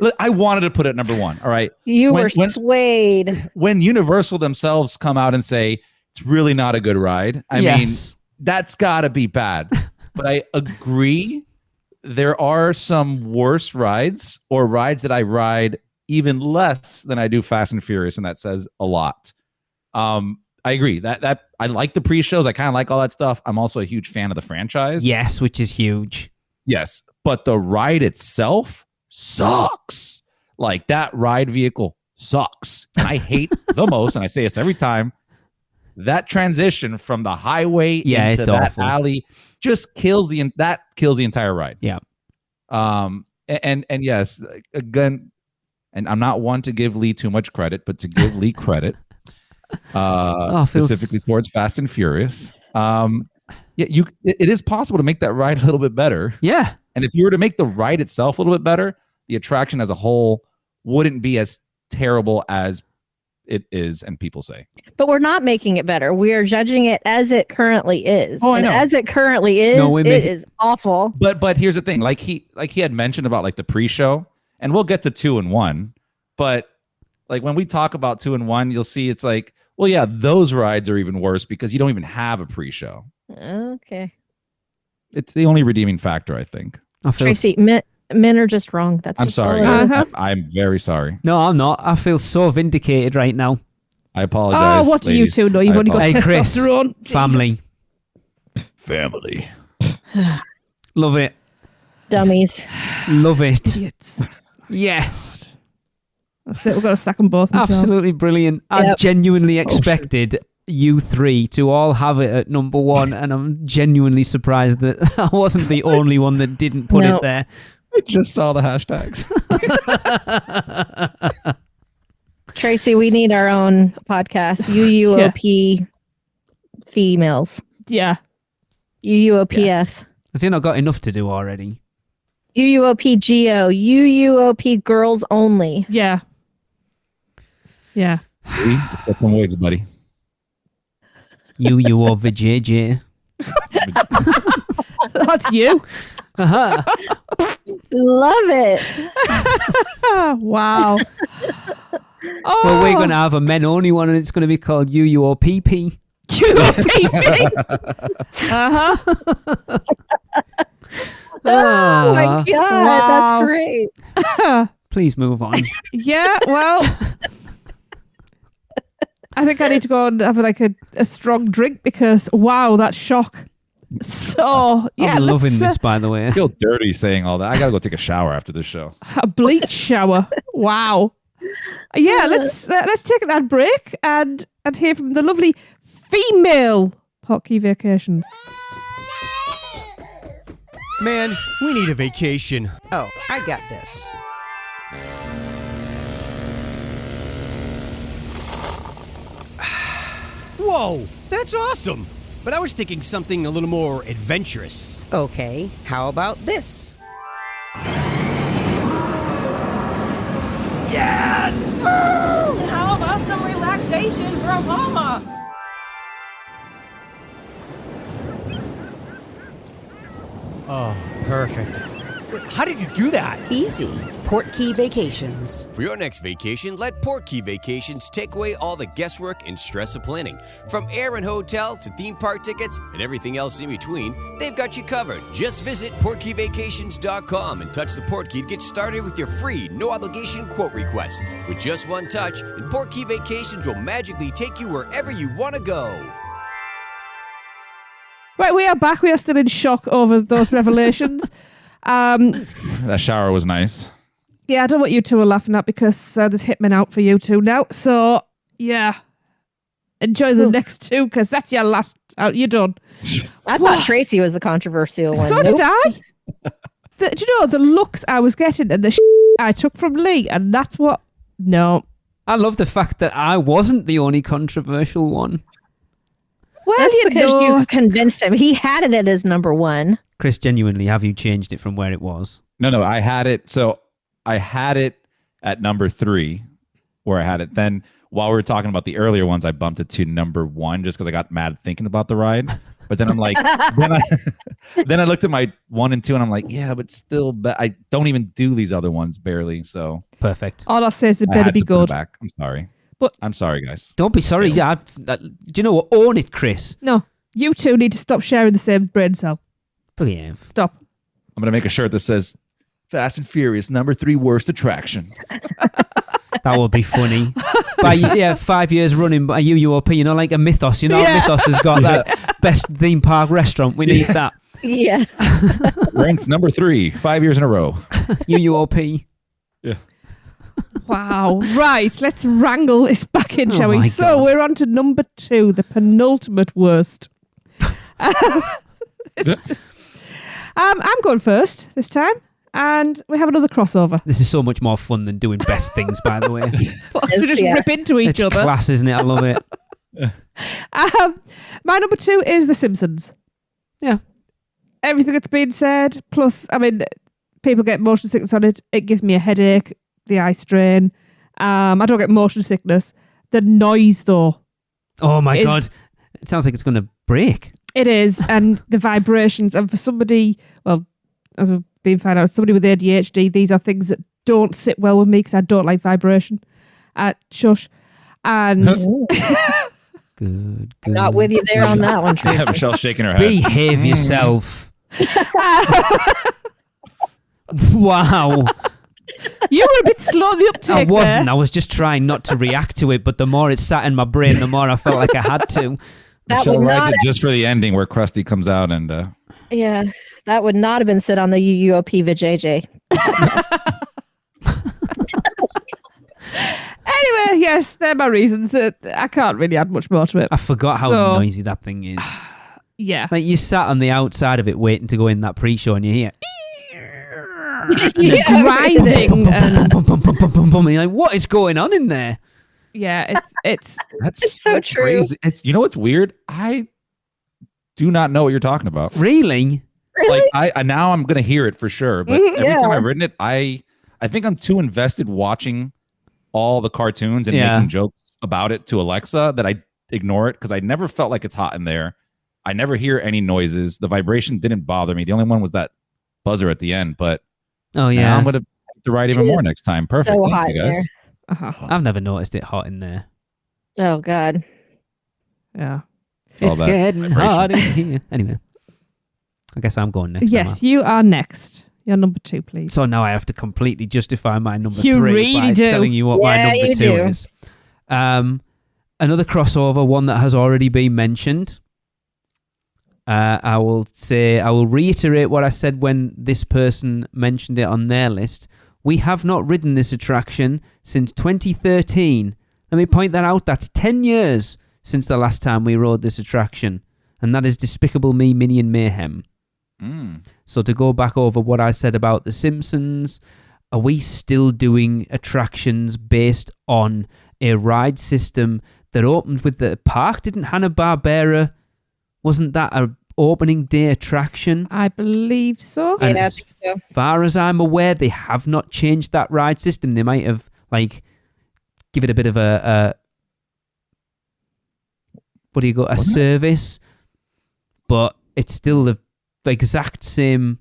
Look, I wanted to put it at number 1, all right? You When- were swayed. When Universal themselves come out and say, it's really not a good ride, I mean, that's got to be bad. But I agree, there are some worse rides or rides that I ride even less than I do Fast and Furious, and that says a lot. I agree that I like the pre-shows. I kind of like all that stuff. I'm also a huge fan of the franchise. Yes, which is huge. Yes, but the ride itself sucks. Like that ride vehicle sucks. And I hate the most, and I say this every time, that transition from the highway into it's that awful. alley just kills the entire ride. Yeah. And yes, again, and I'm not one to give Lee too much credit, but to give Lee credit, specifically towards Fast and Furious. It is possible to make that ride a little bit better. Yeah. And if you were to make the ride itself a little bit better, the attraction as a whole wouldn't be as terrible as it is and people say. But we're not making it better. We are judging it as it currently is. Oh, I know. As it currently is, it is awful. But here's the thing, like he had mentioned about like the pre-show, and we'll get to 2 and 1, but like when we talk about 2 and 1, you'll see it's like, well, yeah, those rides are even worse because you don't even have a pre-show. Okay. It's the only redeeming factor, I think. Tracy, men are just wrong. That's I'm just sorry. all it is. guys. I'm very sorry. No, I'm not. I feel so vindicated right now. I apologize. Oh, what do you ladies. two know? You've I only got Hey, Chris, testosterone. family. family. Love it. Dummies. Love it. Idiots. Yes. That's it. We've got to sack them both. Michelle. Absolutely brilliant. I Yep. genuinely expected you three to all have it at number 1, and I'm genuinely surprised that I wasn't the only one that didn't put No. it there. I just saw the hashtags. Tracy, we need our own podcast. UUOP females. Yeah. UUOPF. Have you not got enough to do already? UUOP Geo. UUOP girls only. Yeah. Yeah. Lee, let's get some wigs, buddy. You over JJ. That's you. Uh-huh. Love it. Wow. Oh, Well, we're going to have a men-only one, and it's going to be called UUOPP. UUOP. Uh-huh. Oh my god, Wow. that's great. Please move on. Yeah, well, I think I need to go and have like a strong drink because wow, that shock. So yeah, I'm loving let's, this, by the way. I feel dirty saying all that. I gotta go take a shower after this show. a bleach shower. Wow. Yeah, let's take that break and hear from the lovely female Portkey Vacations. Man, we need a vacation. Oh, I got this. Whoa, that's awesome. But I was thinking something a little more adventurous. Okay, how about this? Yes! And how about some relaxation from Mama? Oh, perfect. Wait, how did you do that? Easy. Portkey Vacations. For your next vacation, let Portkey Vacations take away all the guesswork and stress of planning. From air and hotel to theme park tickets and everything else in between, they've got you covered. Just visit PortkeyVacations.com and touch the Portkey to get started with your free, no-obligation quote request. With just one touch, and Portkey Vacations will magically take you wherever you want to go. Right, we are back. We are still in shock over those revelations. That shower was nice. Yeah, I don't know what you two are laughing at because there's Hitman out for you two now. So, yeah. Enjoy the next two because that's your last out. You're done. I thought Tracy was the controversial one. So did I. Do you know the looks I was getting and the I took from Lee, and that's what. No. I love the fact that I wasn't the only controversial one. Well, That's you because know. you convinced him. He had it as number one. Chris, genuinely, have you changed it from where it was? No, I had it. So I had it at number 3 where I had it. Then while we were talking about the earlier ones, I bumped it to number 1 just because I got mad thinking about the ride. But then I'm like, then I looked at my 1 and 2 and I'm like, yeah, but still, I don't even do these other ones barely. So Perfect. All I'll say is it I better had be to put it good. back. I'm sorry. But I'm sorry, guys. Don't be sorry. Yeah, do you know what? Own it, Chris. No, you two need to stop sharing the same brain cell. Yeah. Stop. I'm going to make a shirt that says Fast and Furious, number 3 worst attraction. That would be funny. By 5 years running by UUOP, you know, like a Mythos. You know, Yeah. Mythos has got that best theme park restaurant. We need that. Yeah. Ranks number 3, 5 years in a row. UUOP. Yeah. Wow. Right, let's wrangle this back in, shall Oh we? my So God. we're on to number 2, the penultimate worst. I'm going first this time, and we have another crossover. This is so much more fun than doing best things, by the way. We just yeah. rip into each It's other. class, isn't it? I love it. My number 2 is The Simpsons. Yeah. Everything that's been said, plus, I mean, people get motion sickness on it. It gives me a headache, the eye strain. I don't get motion sickness. The noise, though, Oh my Is- God. It sounds like it's going to break. it is, and the vibrations. And for somebody, well, as I've been found out, somebody with ADHD, these are things that don't sit well with me because I don't like vibration. Shush. And Good. Not with you there on that one, Yeah, Tracy. Michelle's shaking her head. Behave yourself. Wow. you were a bit slow on the uptake I wasn't. there. I was just trying not to react to it, but the more it sat in my brain, the more I felt like I had to. That Michelle would rides not it just for the ending where Krusty comes out and Yeah, that would not have been said on the UUOP VJJ. Anyway, yes, they're my reasons. That I can't really add much more to it. I forgot how So- noisy that thing is. Yeah. Like you sat on the outside of it waiting to go in that pre-show and you hear Yeah, grinding and bum, bum, bum, bum, bum, bum, and you're like, what is going on in there? yeah, it's that's It's so true. crazy. You know what's weird? I do not know what you're talking about. Really? Really? Like I now I'm gonna hear it for sure, but Mhm, every time yeah. I've written it, I think I'm too invested watching all the cartoons and Yeah. making jokes about it to Alexa that I ignore it because I never felt like it's hot in there. I never hear any noises. The vibration didn't bother me. The only one was that buzzer at the end. But Oh yeah, yeah. I'm gonna have to write even It more is next time. Perfect. so Thank hot you in guys. Uh-huh. I've never noticed it hot in there. Oh God. Yeah. all It's about getting vibration. hot in here. Anyway, I guess I'm going next. Yes, you are next. You're number 2, please. So now I have to completely justify my number You 3 really by do. telling you what my Yeah, number you 2 do. is. Another crossover, one that has already been mentioned. I will reiterate what I said when this person mentioned it on their list. We have not ridden this attraction since 2013. Let me point that out. That's 10 years since the last time we rode this attraction. And that is Despicable Me, Minion Mayhem. So to go back over what I said about The Simpsons, are we still doing attractions based on a ride system that opened with the park? Didn't Hanna-Barbera, wasn't that a opening day attraction? I believe so. And Yeah, I as think so. far as I'm aware, they have not changed that ride system. They might have give it a bit of a service, but it's still the exact same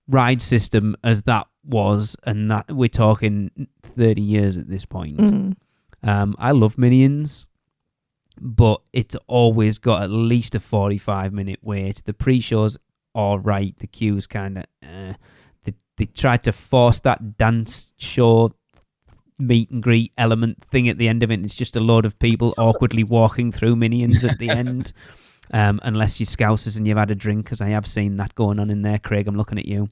ride system as that was, and that we're talking 30 years at this point. I love Minions, but it's always got at least a 45-minute wait. The pre-show's all right. The queue's kind of they tried to force that dance show meet and greet element thing at the end of it, and it's just a load of people awkwardly walking through Minions at the end. Unless you're Scousers and you've had a drink, because I have seen that going on in there. Craig, I'm looking at you.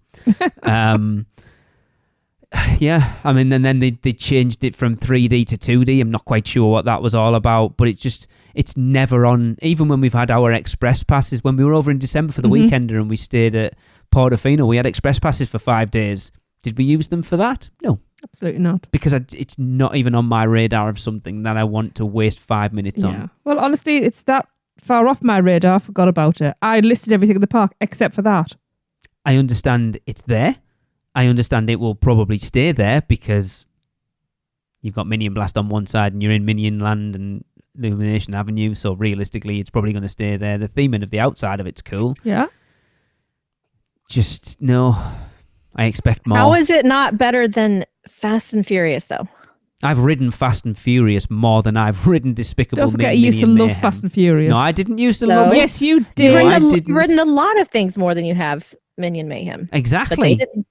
Yeah, I mean, and then they changed it from 3D to 2D. I'm not quite sure what that was all about, but it's never on. Even when we've had our express passes, when we were over in December for the weekender and we stayed at Portofino, we had express passes for 5 days. Did we use them for that? No. Absolutely not. Because it's not even on my radar of something that I want to waste 5 minutes on. Well, honestly, it's that far off my radar. I forgot about it. I listed everything in the park except for that. I understand it's there. I understand it will probably stay there because you've got Minion Blast on one side and you're in Minion Land and Illumination Avenue, so realistically it's probably going to stay there. The theming of the outside of it's cool. Yeah. Just, no, I expect more. How is it not better than Fast and Furious, though? I've ridden Fast and Furious more than I've ridden Despicable Don't Me, forget, you used to Minion love Mayhem. Fast and Furious. No, I didn't used to No. love it. Yes, you No, did. I You've didn't. ridden a lot of things more than you have Minion Mayhem. But they Exactly. didn't.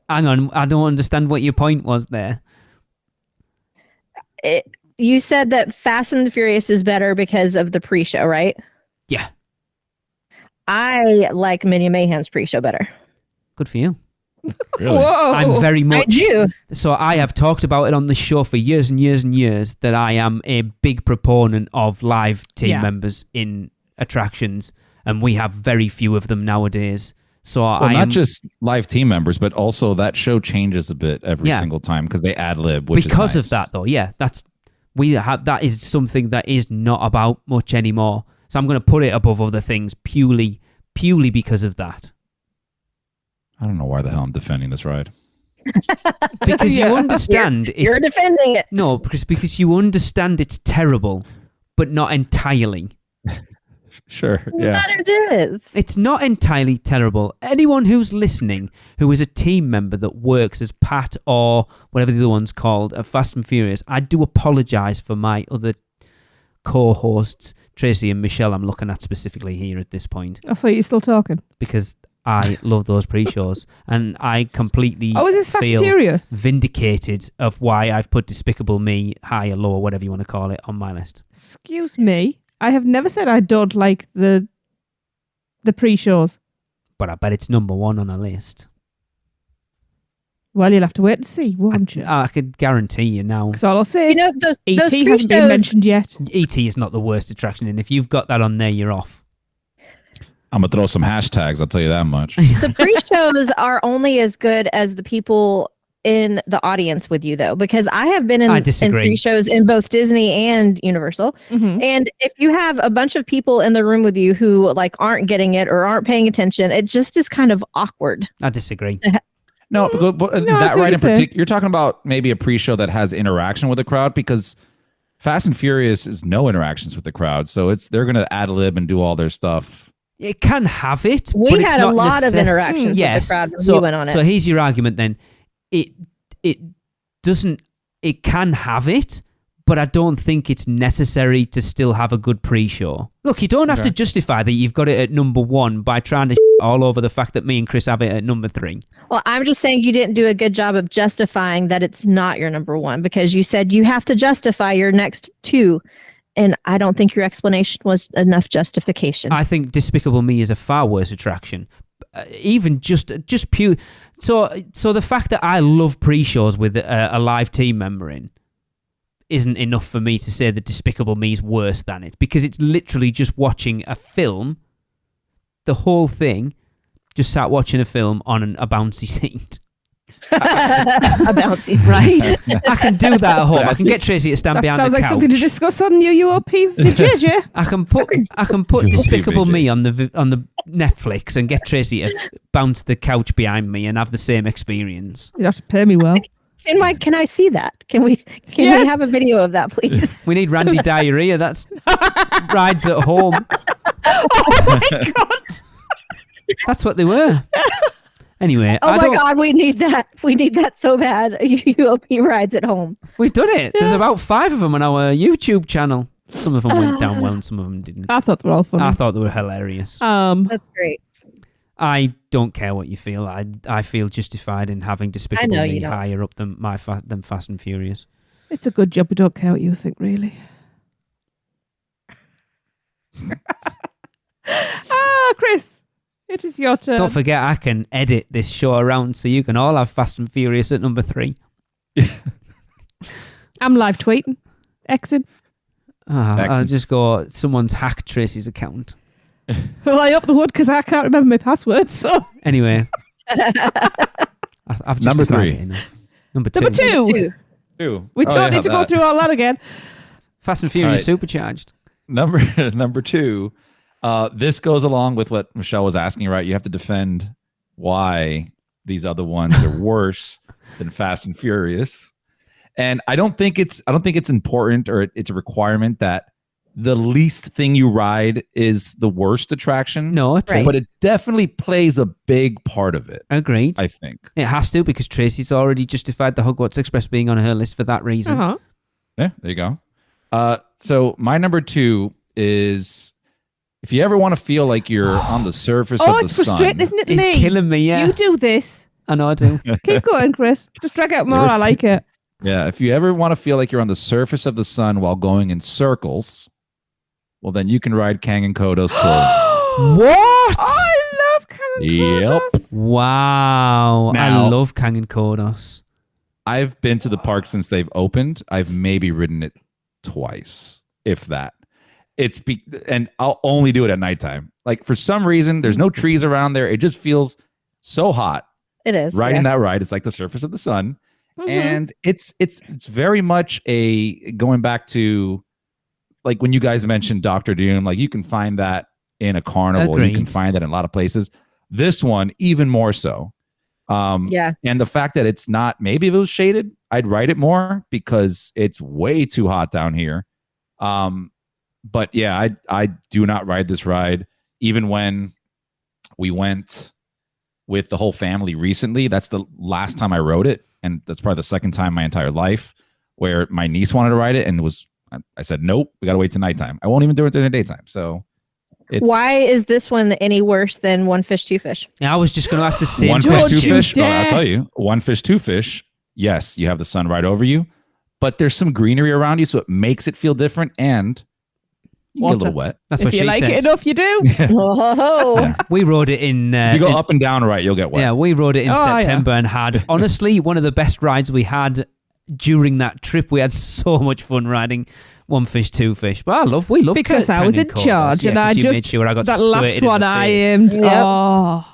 Hang on, I don't understand what your point was there. You said that Fast and the Furious is better because of the pre-show, right? Yeah, I like Minion Mayhem's pre-show better. good for you. Really? Whoa. I'm very I much... do. So I have talked about it on the show for years and years and years that I am a big proponent of live team members in attractions, and we have very few of them nowadays. So Well, not just live team members, but also that show changes a bit every Yeah. single time because they ad lib, which because is of that, though. Yeah, that is something that is not about much anymore. So I'm going to put it above other things purely because of that. I don't know why the hell I'm defending this ride. Because you understand You're defending it. No, because you understand it's terrible, but not entirely. Sure, yeah. But it is. It's not entirely terrible. Anyone who's listening, who is a team member that works as Pat or whatever the other one's called at Fast and Furious, I do apologise for my other co-hosts, Tracy and Michelle, I'm looking at specifically here at this point, Oh, so you're still talking? because I love those pre-shows, and I completely Oh, is this Fast and feel Furious? vindicated of why I've put Despicable Me high or low, or whatever you want to call it, on my list. Excuse me. I have never said I don't like the pre-shows. But I bet it's number one on a list. Well, you'll have to wait and see, won't you? I could guarantee you now. Because all I'll say is You know, those E.T. pre-shows, hasn't been mentioned yet. E.T. is not the worst attraction, and if you've got that on there, you're off. I'm going to throw some hashtags, I'll tell you that much. the pre-shows are only as good as the people in the audience with you, though, because I have been I in disagree. pre-shows in both Disney and Universal. Mhm. And if you have a bunch of people in the room with you who like aren't getting it or aren't paying attention, it just is kind of awkward. I disagree. No, but No, I that see what right you're in saying. particular, you're talking about maybe a pre-show that has interaction with the crowd, because Fast and Furious is no interactions with the crowd, so they're going to ad lib and do all their stuff. It can have it. We but it's had a not lot of interactions with yes. the crowd when so, we went on it. So here's your argument then. It doesn't it can have it, but I don't think it's necessary to still have a good pre-show. Look, you don't have to justify that you've got it at number 1 by trying to all over the fact that me and Chris have it at number 3. Well, I'm just saying you didn't do a good job of justifying that it's not your number 1, because you said you have to justify your next 2. And I don't think your explanation was enough justification. I think Despicable Me is a far worse attraction. Even just pure. So the fact that I love pre-shows with a live team member in isn't enough for me to say that Despicable Me is worse than it, because it's literally just watching a film. The whole thing, just sat watching a film on a bouncy seat. A bouncy, right? I can do that at home. I can get Tracy to stand That behind the sounds couch. like something to discuss on UUOP VJ. I can put Despicable Me on the Netflix and get Tracy to bounce the couch behind me and have the same experience. You have to pay me well. Can I see that? Can we have a video of that, please? We need Randy Diarrhea. That's rides at home. Oh my god! That's what they were. Anyway, Oh my god, we need that. We need that so bad. UOP rides at home. We've done it. There's about 5 of them on our YouTube channel. Some of them went down well and some of them didn't. I thought they were all funny. I thought they were hilarious. That's great. I don't care what you feel. I feel justified in having Despicable Me higher up than than Fast and Furious. It's a good job we don't care what you think, really. Chris. It is your turn. Don't forget, I can edit this show around so you can all have Fast and Furious at number 3. I'm live tweeting. Exit. I'll just go, someone's hacked Tracy's account. Well, I hope they would, because I can't remember my password, so... Anyway. I've number 3. It enough. Number 2. Number 2. 2. We don't need to go through all that again. Fast and Furious Supercharged. Number 2. This goes along with what Michelle was asking, right? You have to defend why these other ones are worse than Fast and Furious. And I don't think it's important or it's a requirement that the least thing you ride is the worst attraction. No, but it definitely plays a big part of it. Agreed. I think it has to, because Tracy's already justified the Hogwarts Express being on her list for that reason. Uh-huh. Yeah, there you go. So my number 2 is, if you ever want to feel like you're on the surface of the sun. Oh, it's frustrating, isn't it, It's Lee? killing me, yeah. You do this. I know I do. Keep going, Chris. Just drag out more. I like it. Yeah, if you ever want to feel like you're on the surface of the sun while going in circles, well, then you can ride Kang and Kodo's tour. What? I love Kang and Kodos. Wow. Now, I love Kang and Kodos. I've been to the park since they've opened. I've maybe ridden it twice, if that. And I'll only do it at nighttime. Like, for some reason, there's no trees around there. It just feels so hot. It is. Riding that ride, it's like the surface of the sun. Mm-hmm. And it's very much going back to, like, when you guys mentioned Dr. Doom, like, you can find that in a carnival. Agreed. You can find that in a lot of places. This one, even more so. Yeah. And the fact that it's not, maybe if it was shaded, I'd ride it more because it's way too hot down here. But yeah, I do not ride this ride. Even when we went with the whole family recently, that's the last time I rode it. And that's probably the second time in my entire life where my niece wanted to ride it. And I said, nope, we got to wait till nighttime. I won't even do it during the daytime. So why is this one any worse than One Fish, Two Fish? Yeah, I was just going to ask the same One question. Fish, Two Fish. Oh, dare. I'll tell you, One Fish, Two Fish. Yes, you have the sun right over you, but there's some greenery around you, so it makes it feel different, and you get a little wet. That's If what you she like said. it enough, you do. Oh, Yeah. We rode it in... If you go up and down right, you'll get wet. Yeah, we rode it in Oh, yeah. September and had, honestly, one of the best rides we had during that trip. We had so much fun riding One Fish, Two Fish. But we love Because I was in charge, and I you just... made sure I got that squirted last in one the I face. aimed. Yep. Oh.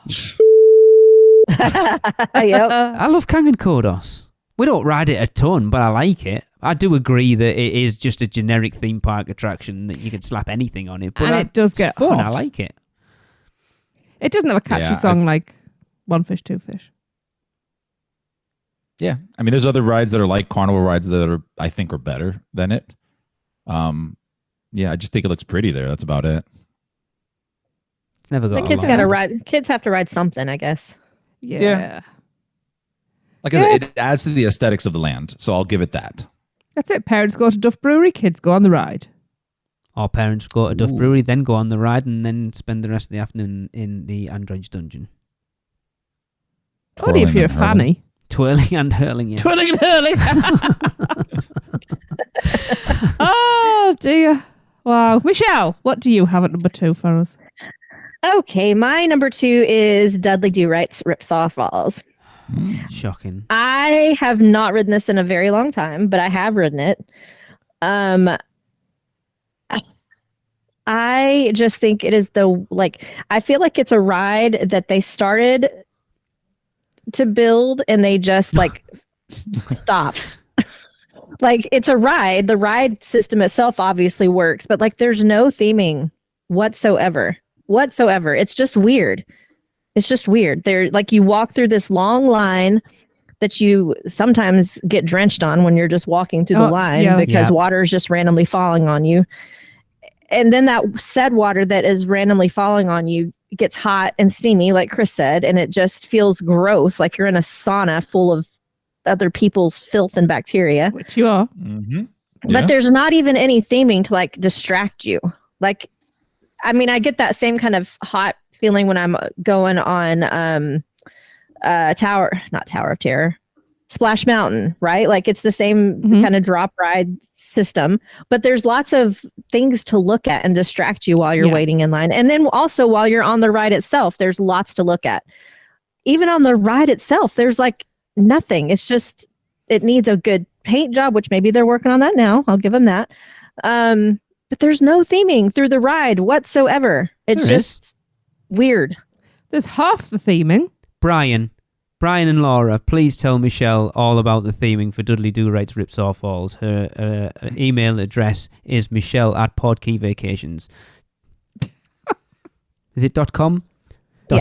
yep. I love Kang and Kodos. We don't ride it a ton, but I like it. I do agree that it is just a generic theme park attraction that you can slap anything on it. But And it does it's get fun. hot. I like it. It doesn't have a catchy Yeah, song like One Fish, Two Fish. Yeah. I mean, there's other rides that are like carnival rides that I think are better than it. Yeah, I just think it looks pretty there. That's about it. It's never got The kids a got to lot. ride. Kids have to ride something, I guess. Yeah. Like I said, it adds to the aesthetics of the land, so I'll give it that. That's it. Parents go to Duff Brewery, kids go on the ride. Or parents go to Duff Brewery, then go on the ride, and then spend the rest of the afternoon in the android's dungeon. Only if you're a fanny. Twirling and hurling, yes. Twirling and hurling. Oh, dear. Wow. Michelle, what do you have at number 2 for us? Okay, my number 2 is Dudley Do Right's Ripsaw Falls. Shocking. I have not ridden this in a very long time, but I have ridden it. I just think it is I feel like it's a ride that they started to build and they just stopped. Like, it's a ride. The ride system itself obviously works, but there's no theming whatsoever. It's just weird. There, you walk through this long line that you sometimes get drenched on when you're just walking through the line because water is just randomly falling on you. And then that said water that is randomly falling on you gets hot and steamy, like Chris said, and it just feels gross, like you're in a sauna full of other people's filth and bacteria. Which you are. Mm-hmm. But there's not even any theming to distract you. I get that same kind of hot feeling when I'm going on not Tower of Terror, Splash Mountain, right? It's the same kind of drop ride system, but there's lots of things to look at and distract you while you're waiting in line. And then also while you're on the ride itself, there's lots to look at. Even on the ride itself, there's nothing. It's just, it needs a good paint job, which maybe they're working on that now. I'll give them that. But there's no theming through the ride whatsoever. It's just weird. There's half the theming. Brian and Laura, please tell Michelle all about the theming for Dudley Do Right's Ripsaw Falls. Her email address is michelle@podkeyvacations. Is it .com?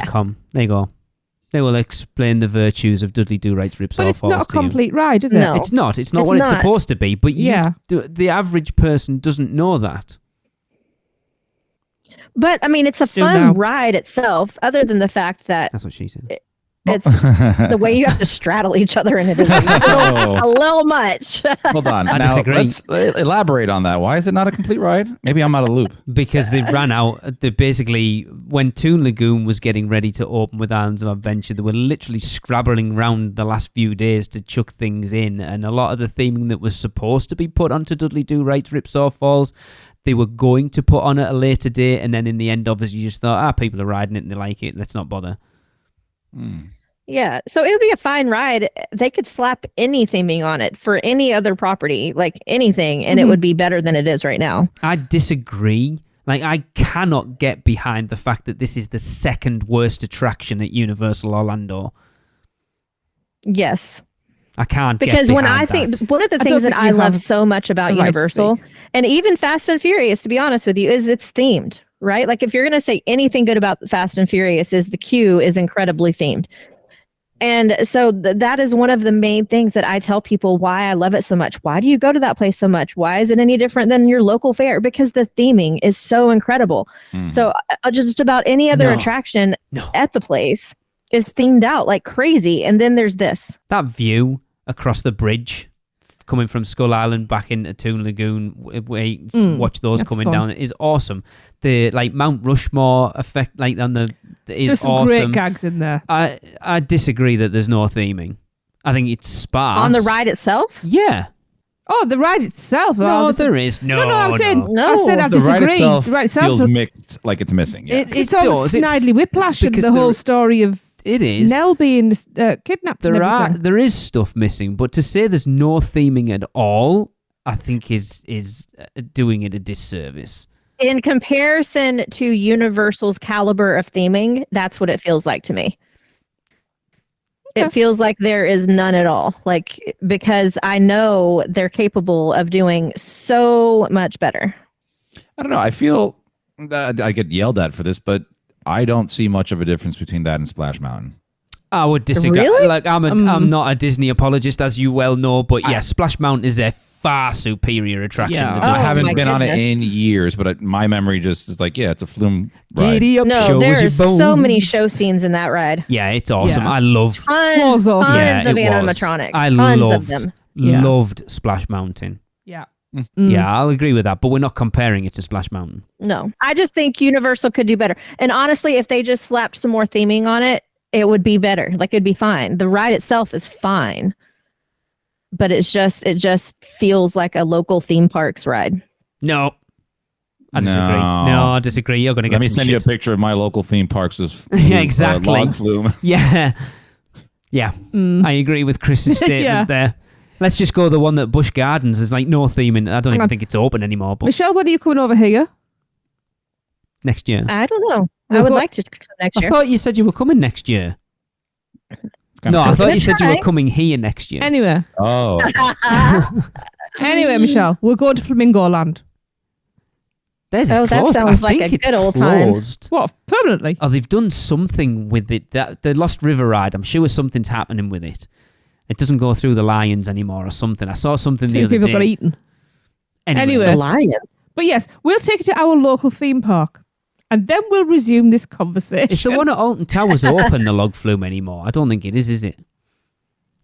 .com. There you go. They will explain the virtues of Dudley Do Right's Ripsaw Falls. But it's not a complete ride, is it? No. It's not. It's not what it's supposed to be. But the average person doesn't know that. But it's a fun ride itself, other than the fact that that's what she said. It's the way you have to straddle each other in it is a little much. Hold on. I now, disagree. let's elaborate on that. Why is it not a complete ride? Maybe I'm out of loop. Because they ran out. They basically, when Toon Lagoon was getting ready to open with Islands of Adventure, they were literally scrabbling around the last few days to chuck things in. And a lot of the theming that was supposed to be put onto Dudley Do Right's Ripsaw Falls, they were going to put on at a later date. And then in the end, obviously, you just thought, people are riding it and they like it. Let's not bother. Yeah, so it would be a fine ride. They could slap any theming on it for any other property, anything, and it would be better than it is right now. I disagree. I cannot get behind the fact that this is the second worst attraction at Universal Orlando. Yes. I can't because get when I that. think one of the things that I love so much about Universal, and even Fast and Furious, to be honest with you, is it's themed, right? If you're going to say anything good about Fast and Furious, is the queue is incredibly themed. And so that is one of the main things that I tell people why I love it so much. Why do you go to that place so much? Why is it any different than your local fair? Because the theming is so incredible. So just about any other attraction at the place is themed out like crazy. And then there's this. That view across the bridge coming from Skull Island back into Toon Lagoon, where you watch those coming down, is awesome. The Mount Rushmore effect, on the is there's some awesome. great gags in there. I disagree that there's no theming. I think it's sparse on the ride itself. Yeah. Oh, the ride itself. No, there is no. I'm saying no. I said I the disagree. Ride itself the ride itself feels mixed, like it's missing. Yeah. It's all Snidely Whiplash and the whole story of it is Nell being kidnapped. There is stuff missing, but to say there's no theming at all, I think is doing it a disservice. In comparison to Universal's caliber of theming, that's what it feels like to me. Okay. It feels like there is none at all. Because I know they're capable of doing so much better. I don't know. I feel that I get yelled at for this, but I don't see much of a difference between that and Splash Mountain. I would disagree. Really? I'm not a Disney apologist, as you well know, but yeah, Splash Mountain is a far superior attraction. Yeah. to I do. haven't my been on it goodness. in years, but my memory just is like, yeah, it's a flume ride. Giddy up, No, shows there your are so bone. many show scenes in that ride. Yeah, it's awesome. Yeah. I love. Tons, Was awesome. tons Yeah, of it was. animatronics. I tons loved, of them. Yeah. loved Splash Mountain. Yeah. Yeah, I'll agree with that, but we're not comparing it to Splash Mountain. No, I just think Universal could do better. And honestly, if they just slapped some more theming on it, it would be better. Like it'd be fine. The ride itself is fine, but it just feels like a local theme parks ride. No. I disagree. No. No, I disagree. You're going to get Let me some send you a shit. picture of my local theme parks of Yeah, exactly. log flume. Yeah. Yeah. I agree with Chris's statement Yeah. there. Let's just go the one that Busch Gardens is like no theming. I don't Hang even on. think it's open anymore, but Michelle, when are you coming over here? next year. I don't know. I We'll would go- like to come next I year. thought you said you were coming next year. Kinda No, I cool. thought you said you were try. coming here next year. Anyway. Oh, Anyway, Michelle, we're going to Flamingo Land. Theirs is Oh, that closed. sounds I like think a it's good old time. closed. What, permanently? Oh, they've done something with it. That the Lost River ride, I'm sure something's happening with it. It doesn't go through the lions anymore or something. I saw something the Two other people got day. eaten. Anyway, The Lions. But yes, we'll take it to our local theme park. And then we'll resume this conversation. is the one at Alton Towers open, the log flume anymore? I don't think it is it?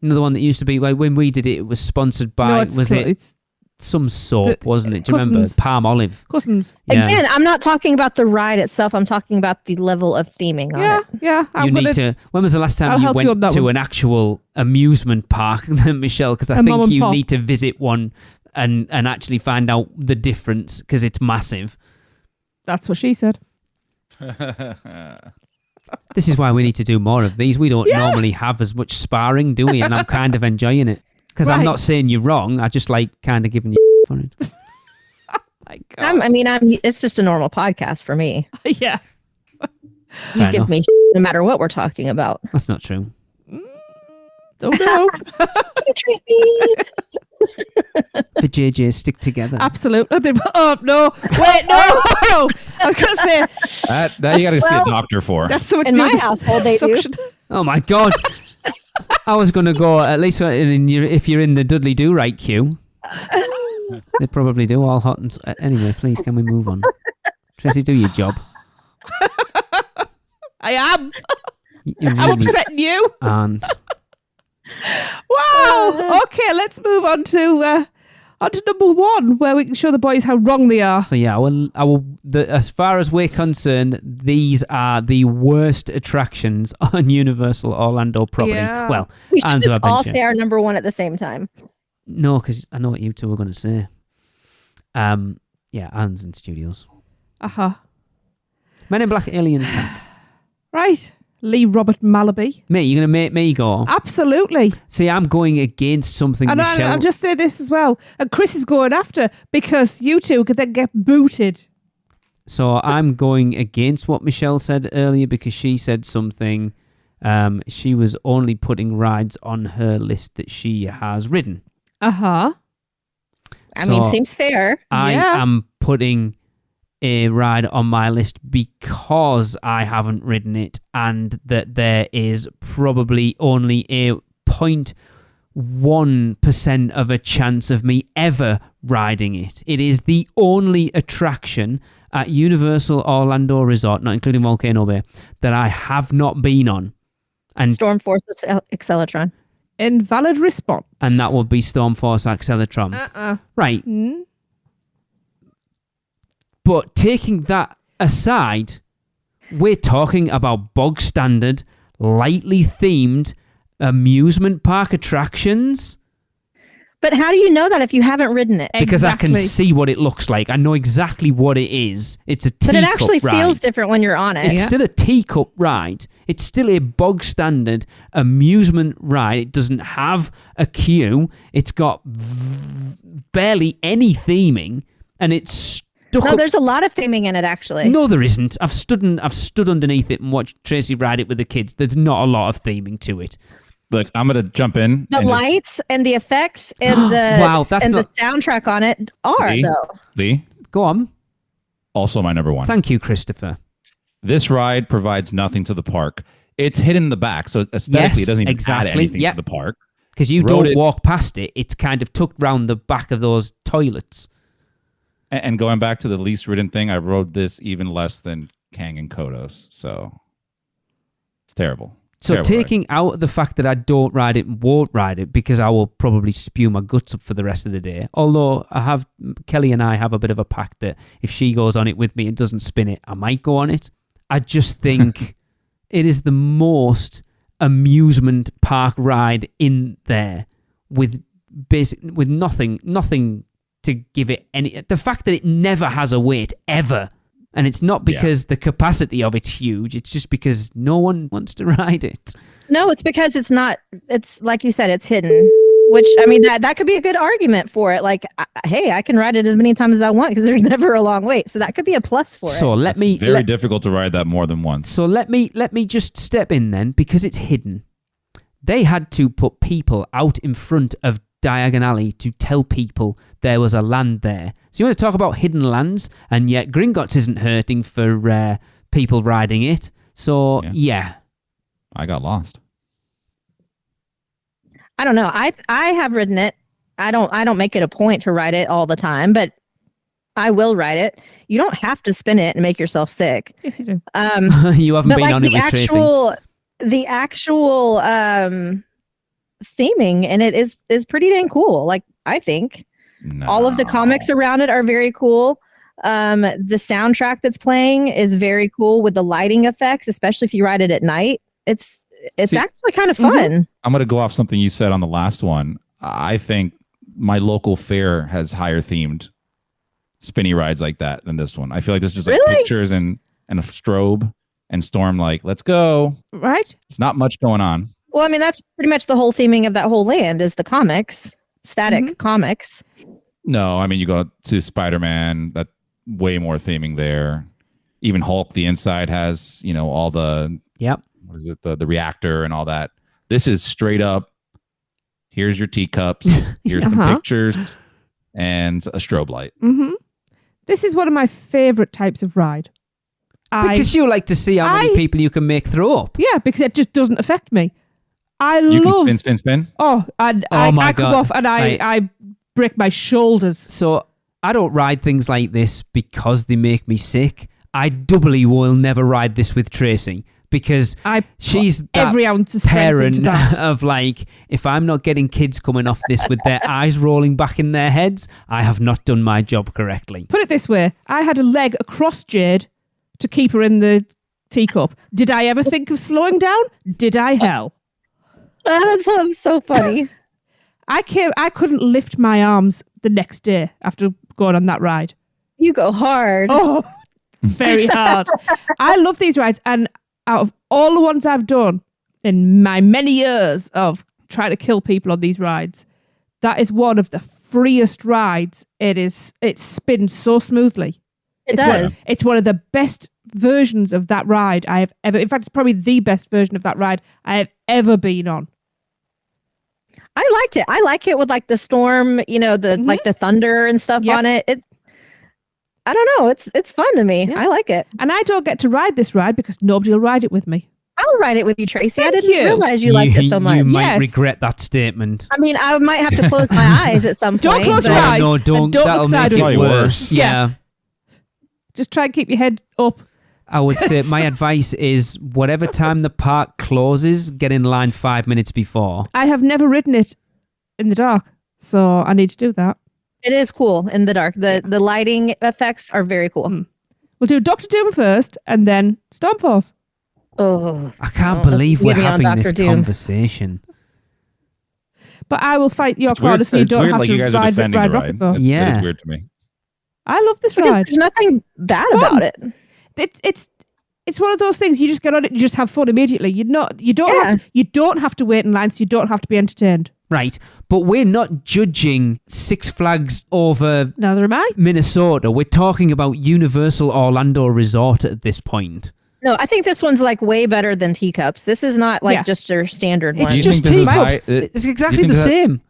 You know, the one that used to be, like, when we did it, it was sponsored by, No, it's was it it's some soap, the- wasn't it? Do you remember? Cousins. Palm Olive. Cousins. Yeah. Again, I'm not talking about the ride itself. I'm talking about the level of theming on Yeah, it. yeah. You need to. When was the last I'll time you help you on went that to one. an actual amusement park, Michelle? Because I A mum think and you pop. need to visit one and actually find out the difference because it's massive. That's what she said. This is why we need to do more of these. We don't normally have as much sparring, do we? And I'm kind of enjoying it because I'm Right. not saying you're wrong. I just like kind of giving you for it. My God. It's just a normal podcast for me. Yeah. You Fair give enough. me no matter what we're talking about. That's not true. Don't know. Tracy. The JJs stick together. Absolutely. Oh, no. Wait, no. I was going to say, that you got to see a Well, doctor for. that's so much In to do my with household, they do. suction. Oh my God. I was going to go, at least if you're in the Dudley Do Right queue. They probably do, all hot and... Anyway, please, can we move on? Tracy, do your job. I am. You I'm really upsetting you. aren't. Wow. Okay, let's move on to number one, where we can show the boys how wrong they are. So yeah, as far as we're concerned, these are the worst attractions on Universal Orlando property. Yeah. Well, We should Anzo just all Adventure. say our number one at the same time. No, because I know what you two were going to say. Yeah, Anne's in Studios. Uh-huh. Men in Black Alien Attack. Right. Lee Robert Malaby. Me, you're going to make me go. Absolutely. See, I'm going against something And Michelle... I'll just say this as well. And Chris is going after because you two could then get booted. So I'm going against what Michelle said earlier because she said something. She was only putting rides on her list that she has ridden. Uh-huh. I mean, So seems fair. I Yeah. am putting a ride on my list because I haven't ridden it and that there is probably only a 0.1% of a chance of me ever riding it. It is the only attraction at Universal Orlando Resort, not including Volcano Bay, that I have not been on. And Storm Force Accelatron. Invalid response. that would be Stormforce Accelatron. Uh-uh. Right. Mm. But taking that aside, we're talking about bog standard, lightly themed amusement park attractions But how do you know that if you haven't ridden it? because I can Exactly. see what it looks like. I know exactly what it is. It's a teacup But it actually ride. feels different when you're on it. It's still a teacup ride. It's still a bog standard amusement ride. It doesn't have a queue. It's got barely any theming, and it's stuck No, up. there's a lot of theming in it, actually. No, there isn't. I've stood underneath it and watched Tracy ride it with the kids. There's not a lot of theming to it. Look, I'm going to jump in. The and just- lights and the effects and the Wow, that's and not- the soundtrack on it are Lee? though. Lee, Go on. also my number one. Thank you, Christopher. This ride provides nothing to the park. It's hidden in the back, so aesthetically Yes, it doesn't even add exactly. anything Yep. to the park. because you Rode don't it- walk past it. It's kind of tucked round the back of those toilets. And going back to the least ridden thing, I rode this even less than Kang and Kodos. So it's terrible. So Terrible taking out the fact that I don't ride it and won't ride it because I will probably spew my guts up for the rest of the day. Although Kelly and I have a bit of a pact that if she goes on it with me and doesn't spin it, I might go on it. I just think it is the most amusement park ride in there with nothing to give it any. The fact that it never has a wait ever. And it's not because the capacity of it's huge. It's just because no one wants to ride it. No, it's because it's not. It's like you said, it's hidden. Which I mean, that could be a good argument for it. Like, hey, I can ride it as many times as I want because there's never a long wait. So that could be a plus for it. So Very difficult to ride that more than once. So let me just step in then because it's hidden. They had to put people out in front of Diagon Alley to tell people there was a land there. So you want to talk about hidden lands, and yet Gringotts isn't hurting for people riding it. So yeah. I got lost. I don't know. I have ridden it. I don't make it a point to ride it all the time, but I will ride it. You don't have to spin it and make yourself sick. Yes, you do. You haven't been on it with tracing. The actual theming in it is pretty dang cool. Like, I think all of the comics around it are very cool. The soundtrack that's playing is very cool with the lighting effects, especially if you ride it at night. It's actually kind of fun. I'm going to go off something you said on the last one. I think my local fair has higher themed spinny rides like that than this one. I feel like there's just like pictures and a strobe and Storm like, let's go. Right? It's not much going on. Well, I mean, that's pretty much the whole theming of that whole land is the comics, static comics. No, I mean, you go to Spider-Man, that way more theming there. Even Hulk, the inside has, all the, what is it, the reactor and all that. This is straight up, here's your teacups, here's some pictures, and a strobe light. Mm-hmm. This is one of my favorite types of ride. Because you like to see how many people you can make throw up. Yeah, because it just doesn't affect me. You can spin. Oh, and I come off and I break my shoulders. So I don't ride things like this because they make me sick. I doubly will never ride this with Tracy because she's that every ounce of parent of like, if I'm not getting kids coming off this with their eyes rolling back in their heads, I have not done my job correctly. Put it this way, I had a leg across Jade to keep her in the teacup. Did I ever think of slowing down? Did I hell? That's so funny. I couldn't lift my arms the next day after going on that ride. You go hard. Oh, very hard. I love these rides, and out of all the ones I've done in my many years of trying to kill people on these rides, that is one of the freest rides. It spins so smoothly. It's one of the best versions of that ride I have ever. In fact, it's probably the best version of that ride I have ever been on. I liked it. I like it with like the storm, like the thunder and stuff on it. I don't know. It's fun to me. I like it. And I don't get to ride this ride because nobody will ride it with me. I'll ride it with you, Tracy. Thank I didn't you. realize you liked it so much. You might regret that statement. I mean, I might have to close my eyes at some point. Don't close your eyes. No, don't. Don't That'll look make sideways. it worse. Yeah. Just try and keep your head up. I would say my advice is whatever time the park closes, get in line 5 minutes before. I have never ridden it in the dark, so I need to do that. It is cool in the dark. The lighting effects are very cool. We'll do Dr. Doom first, and then Stormforce. Oh, I can't believe we're having this Dr. Doom. Conversation. But I will fight your corner so you don't have to ride Rocket, though. Yeah. That is weird to me. I love this ride. There's nothing bad about it. It's one of those things you just get on it and you just have fun immediately. You don't have to wait in line, so you don't have to be entertained. Right, but we're not judging Six Flags over Neither am I. Minnesota. We're talking about Universal Orlando Resort at this point. No, I think this one's like way better than Teacups. This is not like just your standard one. It's Do you just think this is teacups. high- It's exactly the same.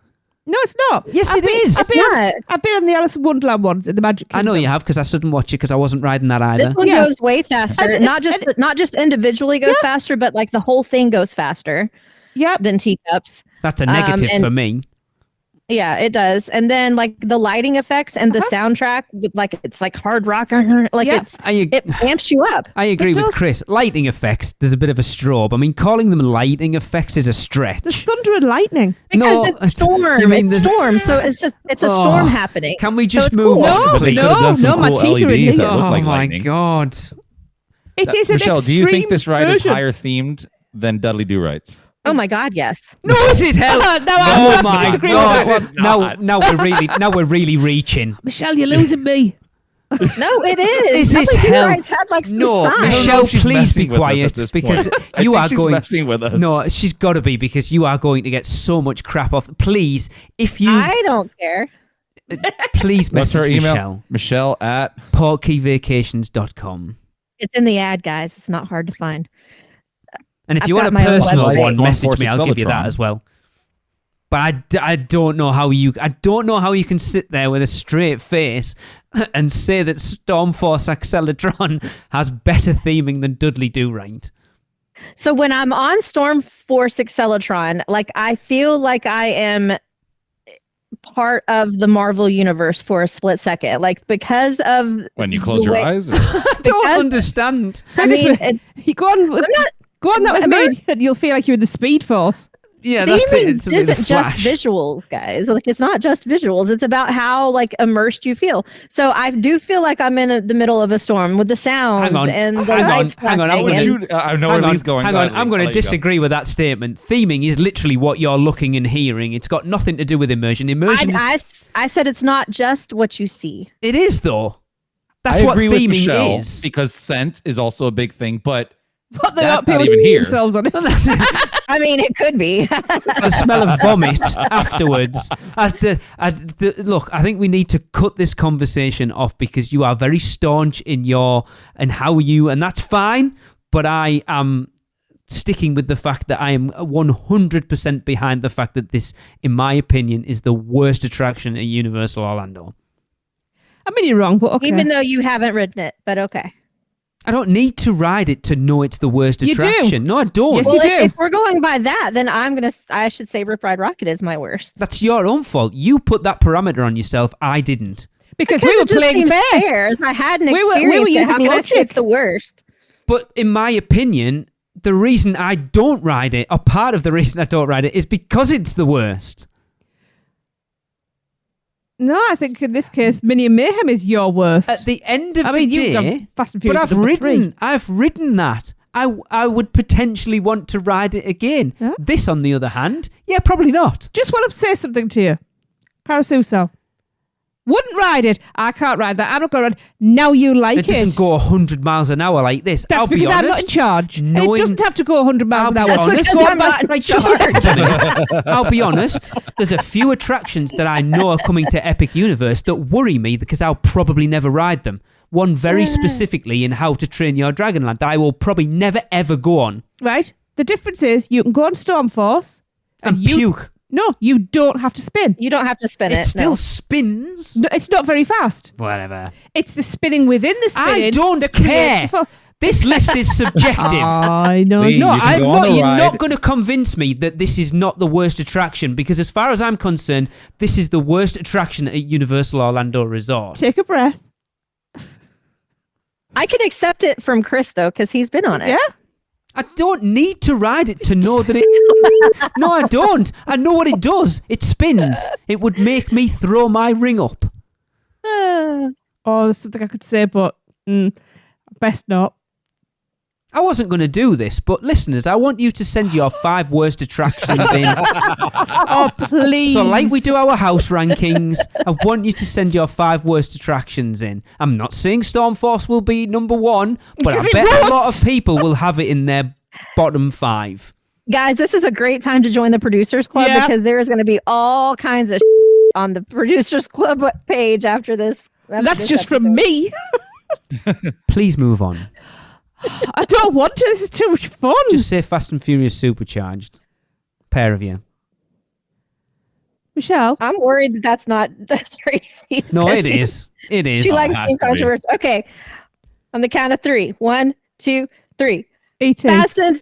No, it's not. Yes, it is. I've been on the Alice in Wonderland ones in the Magic Kingdom. I know you have because I shouldn't watch it because I wasn't riding that either. This one goes way faster. Not just individually goes faster, but like the whole thing goes faster than Teacups. That's a negative and- for me. Yeah, it does. And then like the lighting effects and the soundtrack with like it's like hard rock, like Yeah, it amps you up. I agree It with does. Chris. Lighting effects, there's a bit of a strobe. I mean, calling them lighting effects is a stretch. There's thunder and lightning. Because it's storm. you mean It's there's- storm. So it's a Oh, storm happening. Can we So just it's move cool. on, No, please? They could have done some my cool teeth are in LEDs here. that look Oh like my lightning. god. It is an Michelle, do you think extreme this ride is version. higher themed than Dudley Do Rights? Oh my God, yes. No, is it hell? No, oh I have to my disagree with god! that one. Now we're really reaching. Michelle, you're losing me. No, it is. Is it Dudley Do hell? Rights had like some No, signs. I don't know Michelle, if she's please be messing with us quiet at this because point. I you think are she's going. messing with us. No, she's got to be because you are going to get so much crap off. Please, if you I don't care. please What's her message email? Michelle. Michelle at portkeyvacations.com. It's in the ad, guys. It's not hard to find. And if I've you want got a my own personal website. one, message Stormforce me. I'll give you that Acceleratron. as well. But I don't know how you can sit there with a straight face and say that Stormforce Acceleratron has better theming than Dudley Do Right. So when I'm on Storm Force Acceleratron, like I feel like I am part of the Marvel universe for a split second, like because of when you close the your way- eyes. Or? I don't Because- understand. I This mean, way. You go on with, I'm not- go on that with me, and you'll feel like you're in the Speed Force. Yeah, that's it. theming It's a bit of isn't just Flash. visuals, guys. Like it's not just visuals. It's about how like immersed you feel. So I do feel like I'm in the middle of a storm with the sounds Hang on, and the hang on, lights hang on, flashing would and- I know where Lee's going. Hang Go on, ahead, I'm Lee. going I'll to let you go. disagree with that statement. Theming is literally what you're looking and hearing. It's got nothing to do with immersion. Immersion, I said it's not just what you see. it is though. That's I what agree with theming Michelle is. because scent is also a big thing, but But they're That's not not people even here. themselves on it. I mean, it could be. The smell of vomit afterwards. Look, I think we need to cut this conversation off because you are very staunch in and that's fine. But I am sticking with the fact that I am 100% behind the fact that this, in my opinion, is the worst attraction at Universal Orlando. I mean, you're wrong, but okay. Even though you haven't ridden it, but okay. I don't need to ride it to know it's the worst You do. attraction. No, I don't. Yes, Well, you do. if we're going by that, then I should say Rip Ride Rocket is my worst. That's your own fault. You put that parameter on yourself. I didn't. because we it were just playing seems fair. fair. If I had an We were experience, using how can I say logic. it's the worst? But in my opinion, the reason I don't ride it, or part of the reason I don't ride it, is because it's the worst. No, I think in this case, Minion Mayhem is your worst. At the end of I mean, the you've day, gone Fast and but Furious I've ridden that. I would potentially want to ride it again. Yeah. This, on the other hand, yeah, probably not. Just want to say something to you. Caruso. Wouldn't ride it. I can't ride that. I'm not going to ride it. Now you like It doesn't go 100 miles an hour like this. That's I'll be because honest. I'm not in charge. And it knowing- doesn't have to go 100 miles I'll an be hour. That's honest. because I'm not in Right, charge. shut up, Jenny. I'll be honest. There's a few attractions that I know are coming to Epic Universe that worry me because I'll probably never ride them. One very specifically in How to Train Your Dragonland that I will probably never ever go on. Right? The difference is you can go on Stormforce And you... puke. No, you don't have to spin. You don't have to spin It it. still no. spins. No, it's not very fast. Whatever. It's the spinning within the spinning. I don't that creates care. the fo- This list is subjective. I know. Lee, No, you can I'm go on not. a You're ride. not going to convince me that this is not the worst attraction because, as far as I'm concerned, this is the worst attraction at Universal Orlando Resort. Take a breath. I can accept it from Chris though, because he's been on it. Yeah? I don't need to ride it to know that it. No, I don't. I know what it does. It spins. It would make me throw my ring up. Oh, there's something I could say, but best not. I wasn't going to do this, but listeners, I want you to send your 5 worst attractions in. Oh, please. So, like we do our house rankings, I want you to send your 5 worst attractions in. I'm not saying Stormforce will be number 1, but I Because it bet a lot won't. of people will have it in their bottom 5. Guys, this is a great time to join the Producers Club Yeah. because there is going to be all kinds of on the Producers Club page after this. after That's this just from episode. me. Please move on. I don't want to. This is too much fun. Just say Fast and Furious Supercharged. Pair of you. Michelle. I'm worried that that's not Tracy. No, because it is. It is. She likes has being to be. controversial. Okay. On the count of 3. 1, 2, 3. E.T. Fast and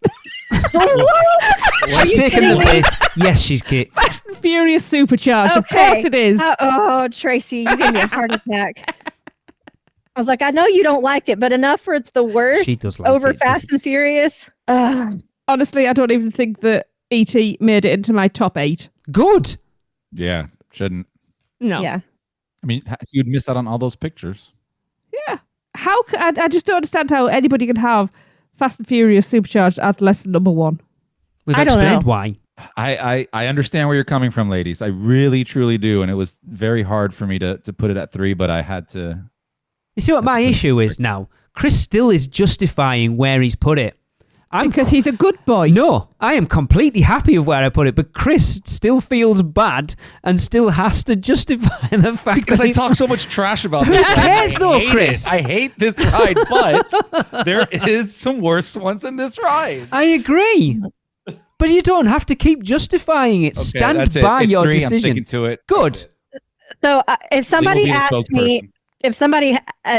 She's taking the bait. Yes, she's Kate. Fast and Furious Supercharged. Of course it is. Tracy, you gave me a heart attack. I was like, I know you don't like it, but enough for it's the worst. She does like over it, Fast and Furious. Honestly, I don't even think that E.T. made it into my top 8. Good. Yeah, shouldn't. No. Yeah. I mean, you'd miss out on all those pictures. Yeah. How? I just don't understand how anybody can have Fast and Furious Supercharged at less than number 1. We've I don't explained know. why. I understand where you're coming from, ladies. I really, truly do. And it was very hard for me to put it at 3, but I had to. You see what my issue is now? Chris still is justifying where he's put it. Because he's a good boy. No, I am completely happy with where I put it, but Chris still feels bad and still has to justify the fact Because that I talk so much trash about this. Who cares though, Chris? I hate this ride, but there is some worse ones in this ride. I agree. But you don't have to keep justifying it. Okay, Stand that's it. by It's your 3, I'm decision. sticking to it. Good. So if somebody Legal be the asked me, spokesperson.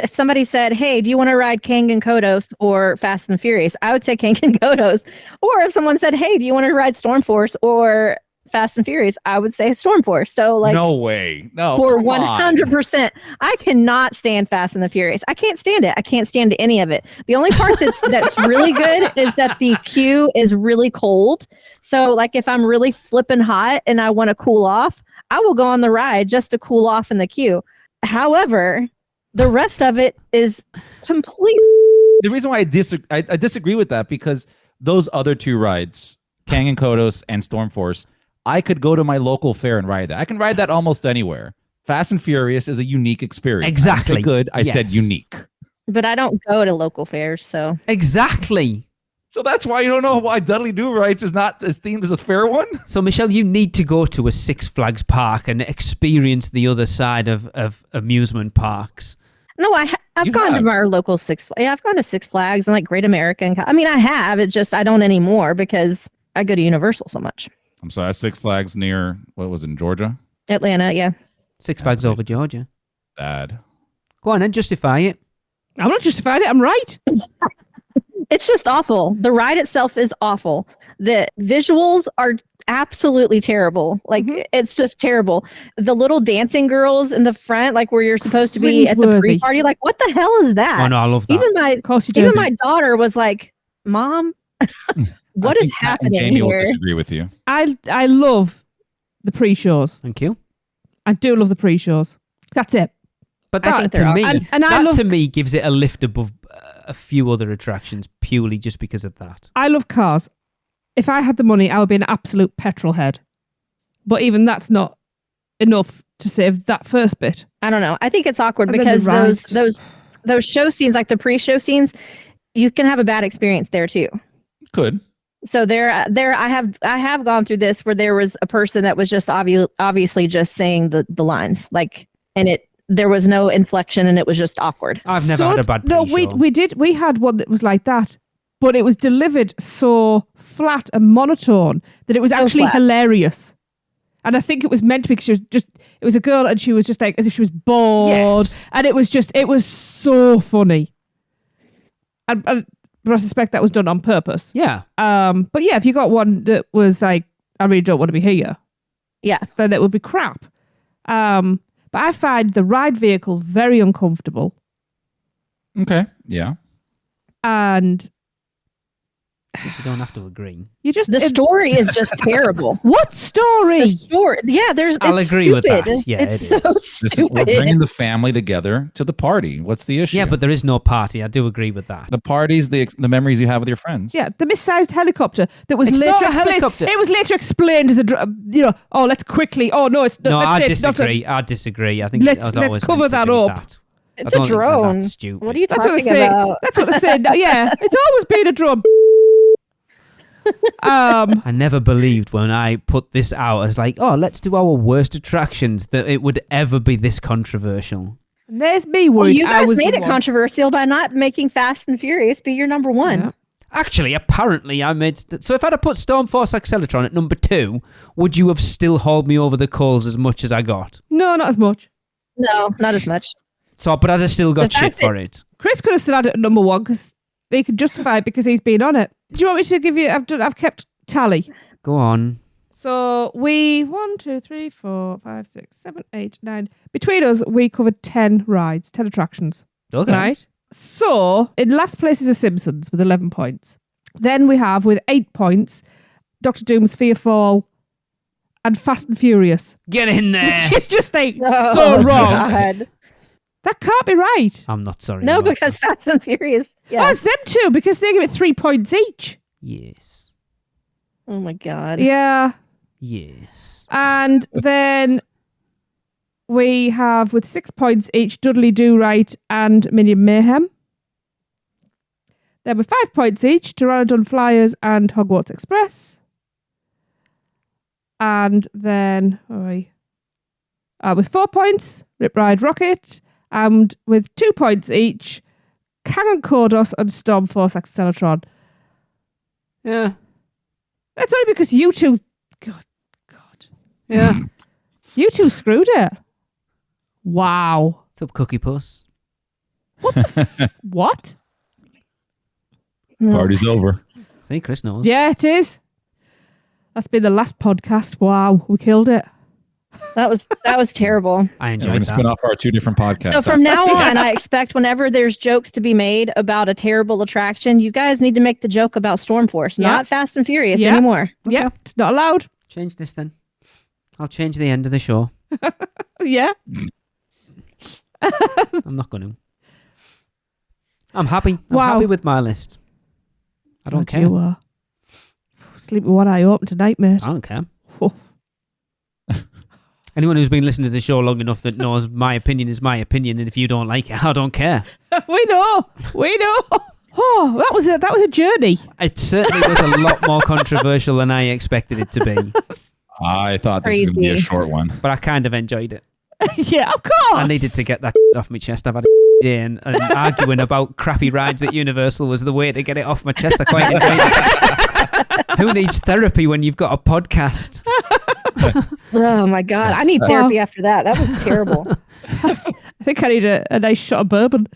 if somebody said, "Hey, do you want to ride Kang and Kodos or Fast and Furious?" I would say Kang and Kodos. Or if someone said, "Hey, do you want to ride Stormforce or Fast and Furious?" I would say Stormforce. So like, No way. No. for come on. 100%, I cannot stand Fast and the Furious. I can't stand it. I can't stand any of it. The only part that's really good is that the queue is really cold. So like, if I'm really flipping hot and I want to cool off, I will go on the ride just to cool off in the queue. However, the rest of it is complete. The reason why I disagree with that, because those other 2 rides, Kang and Kodos and Stormforce, I could go to my local fair and ride that. I can ride that almost anywhere. Fast and Furious is a unique experience. Exactly. I said good. I said Yes. unique. But I don't go to local fairs, so Exactly. So that's why you don't know why Dudley Do Rights is not as themed as a fair one. So, Michelle, you need to go to a Six Flags park and experience the other side of amusement parks. no, I've You gone have. to our local Yeah, I've gone to Six Flags and like Great American. I mean, I have. It's just I don't anymore because I go to Universal so much. I'm sorry, Six Flags near, what was it, in Georgia? Atlanta, yeah. Six Flags over Georgia. Bad. Go on and justify it. I'm not justifying it. I'm right. It's just awful. The ride itself is awful. The visuals are absolutely terrible. Like it's just terrible. The little dancing girls in the front, like where you're supposed to be at the Cringeworthy. pre-party, like what the hell is that? Oh, no, I love that. Of course you do. Even my daughter was like, "Mom, what I is think Matt and happening Jamie will here?" disagree with you. I love the pre-shows. Thank you. I do love the pre-shows. That's it. But I that think to they're me, awesome. And I that love- to me gives it a lift above a few other attractions purely just because of that. I love cars. If I had the money, I would be an absolute petrol head. But even that's not enough to save that first bit. I don't know. I think it's awkward And then the because rides those show scenes, like the pre-show scenes, you can have a bad experience there too. Could. So there I have gone through this where there was a person that was just obviously just saying the lines, like, and there was no inflection and it was just awkward. I've never had a bad No, pre-show. we had one that was like that, but it was delivered so flat and monotone that it was actually flat. hilarious. And I think it was meant to be because it was a girl and she was just like as if she was bored, Yes. and it was so funny. And but I suspect that was done on purpose. Yeah. But yeah, if you got one that was like, I really don't want to be here, Yeah. then it would be crap. But I find the ride vehicle very uncomfortable. Okay. Yeah. And Guess you don't have to agree. you just... The story is just terrible. What story? The story. Yeah, I'll it's agree with stupid. that. Yeah, it's it is. so Listen, we're stupid. bringing the family together to the party. What's the issue? Yeah, but there is no party. I do agree with that. the party's the memories you have with your friends. Yeah, the missized helicopter that was It's later not a explained. helicopter. It was later explained as a, oh, let's quickly. Oh no, it's No, let's I say it's not a- disagree. I disagree. I think Let's- it was let's always cover meant to that be up. that. It's I a don't think that drone. that's stupid. What are you That's what talking they say. about? That's what they said. Yeah, it's always been a drone. I never believed when I put this out as like, oh, let's do our worst attractions that it would ever be this controversial. And there's me Well, worried. you I guys was made the it one. controversial by not making Fast and Furious be your number one. Yeah. Actually, apparently I made... So if I'd have put Stormforce Acceleratron at number 2, would you have still hauled me over the coals as much as I got? No, not as much. No, not as much. So, but I'd have still got The shit fact that- for it. Chris could have still had it at number 1 because he can justify it because he's been on it. Do you want me to give you? I've kept tally. Go on. So we 1, 2, 3, 4, 5, 6, 7, 8, 9. Between us, we covered 10 rides, 10 attractions. Okay. Right. So in last place is The Simpsons with 11 points. Then we have with 8 points, Dr. Doom's Fearfall and Fast and Furious. Get in there. It's just so wrong. God. That can't be right. I'm not sorry. No, I'm not. because Fast and Furious. Oh, Yeah. it's them two because they give it 3 points each. Yes. Oh my God. Yeah. Yes. And then we have with 6 points each Dudley Do Right and Minion Mayhem. Then with 5 points each, Pteranodon Flyers and Hogwarts Express. And then with 4 points, Rip Ride Rocket. And with 2 points each, Kang Kodos and Stormforce Acceleratron. Yeah. That's only because you two... God. Yeah. You two screwed it. Wow. What's up, Cookie Puss? What? Party's over. See, Chris knows. Yeah, it is. That's been the last podcast. Wow, we killed it. That was terrible. I We're enjoyed going to spin that. off our 2 different podcasts. So from now on, I expect whenever there's jokes to be made about a terrible attraction, you guys need to make the joke about Stormforce, Yeah. not Fast and Furious Yeah. anymore. Yeah, it's not allowed. Change this then. I'll change the end of the show. Yeah. I'm not going to. I'm happy. I'm Wow. happy with my list. I don't care. You are. Sleep with one eye open tonight, mate. I don't care. Oh. Anyone who's been listening to the show long enough that knows my opinion is my opinion, and if you don't like it, I don't care. We know. Oh, that was a journey. It certainly was a lot more controversial than I expected it to be, I thought this was going to be a Crazy. short one. but I kind of enjoyed it. Yeah, of course. I needed to get that off my chest. I've had a day and arguing about crappy rides at Universal was the way to get it off my chest. I quite enjoyed it. Who needs therapy when you've got a podcast? Oh my God. I need therapy after that. That was terrible. I think I need a nice shot of bourbon.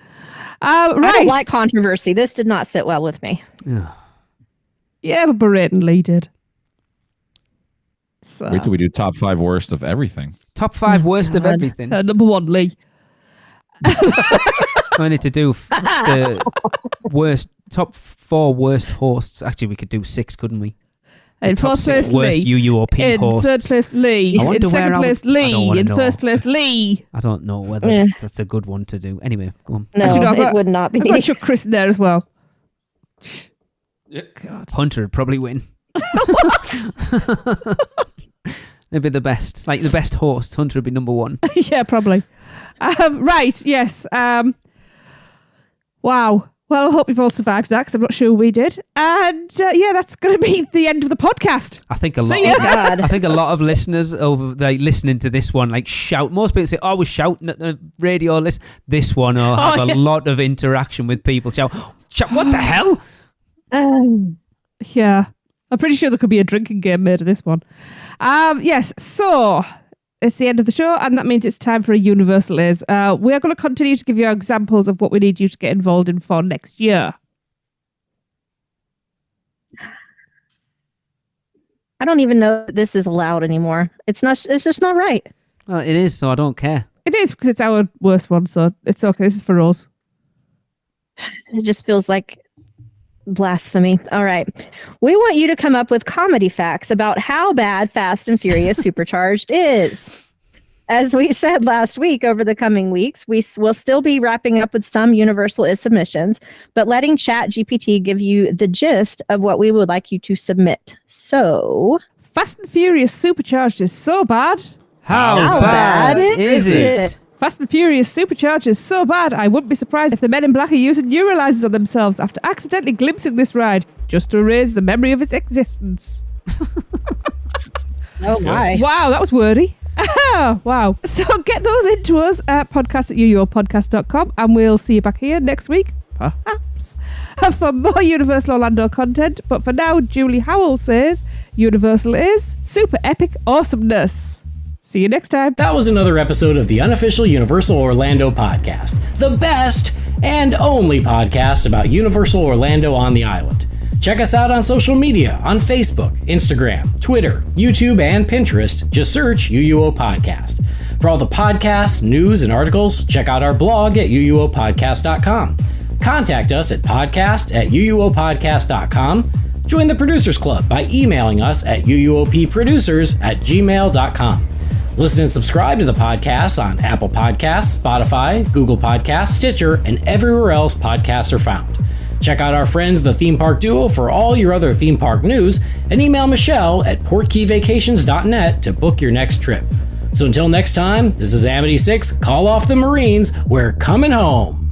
I Right. don't like controversy. This did not sit well with me. Yeah, but Beret and Lee did. So, Wait till we do top 5 worst of everything. Top 5 worst of God. everything. number 1, Lee. I need to do the worst, top 4 worst hosts. Actually, we could do 6, couldn't we? In Top fourth 6 place, worst Lee. UUOP In hosts. third place, Lee. I wonder In where second I would- place, I don't Lee. wanna In know. first place, Lee. I don't know whether Yeah. that's a good one to do. Anyway, go on. No, Actually, no, I've it got- would not be. I'm going to chuck Chris in there as well. God. Hunter would probably win. They'd be the best. Like the best host. Hunter would be number 1. Yeah, probably. Right, yes. Wow. Well, I hope you've all survived that because I'm not sure we did. And yeah, that's going to be the end of the podcast. I think a lot. See ya. God. I think a lot of listeners over like listening to this one like shout. Most people say, "Oh, I was shouting at the radio." This one will have a lot of interaction with people. Shout! What the hell? Yeah. I'm pretty sure there could be a drinking game made of this one. Yes, so it's the end of the show, and that means it's time for a Universal Is. We are going to continue to give you examples of what we need you to get involved in for next year. I don't even know that this is allowed anymore. It's just not right. Well, it is, so I don't care. It is because it's our worst one, so it's okay. This is for us. It just feels like blasphemy. All right. We want you to come up with comedy facts about how bad Fast and Furious Supercharged is. As we said last week, over the coming weeks, we will still be wrapping up with some Universal Is submissions, but letting ChatGPT give you the gist of what we would like you to submit. So, Fast and Furious Supercharged is so bad. How bad is it? Fast and Furious Supercharged is so bad, I wouldn't be surprised if the men in black are using neuralizers on themselves after accidentally glimpsing this ride just to erase the memory of its existence. oh my. Wow, that was wordy. Wow. So get those into us at podcast@uuopodcast.com and we'll see you back here next week, perhaps, for more Universal Orlando content. But for now, Julie Howell says Universal is super epic awesomeness. See you next time. That was another episode of the unofficial Universal Orlando podcast, the best and only podcast about Universal Orlando on the island. Check us out on social media on Facebook, Instagram, Twitter, YouTube, and Pinterest. Just search UUO Podcast. For all the podcasts, news, and articles, check out our blog at uuopodcast.com. Contact us at podcast@uuopodcast.com. Join the Producers Club by emailing us at uuopproducers@gmail.com. Listen and subscribe to the podcast on Apple Podcasts, Spotify, Google Podcasts, Stitcher, and everywhere else podcasts are found. Check out our friends, the Theme Park Duo, for all your other theme park news, and email Michelle at portkeyvacations.net to book your next trip. So until next time, this is Amity 6, Call Off the Marines, we're coming home.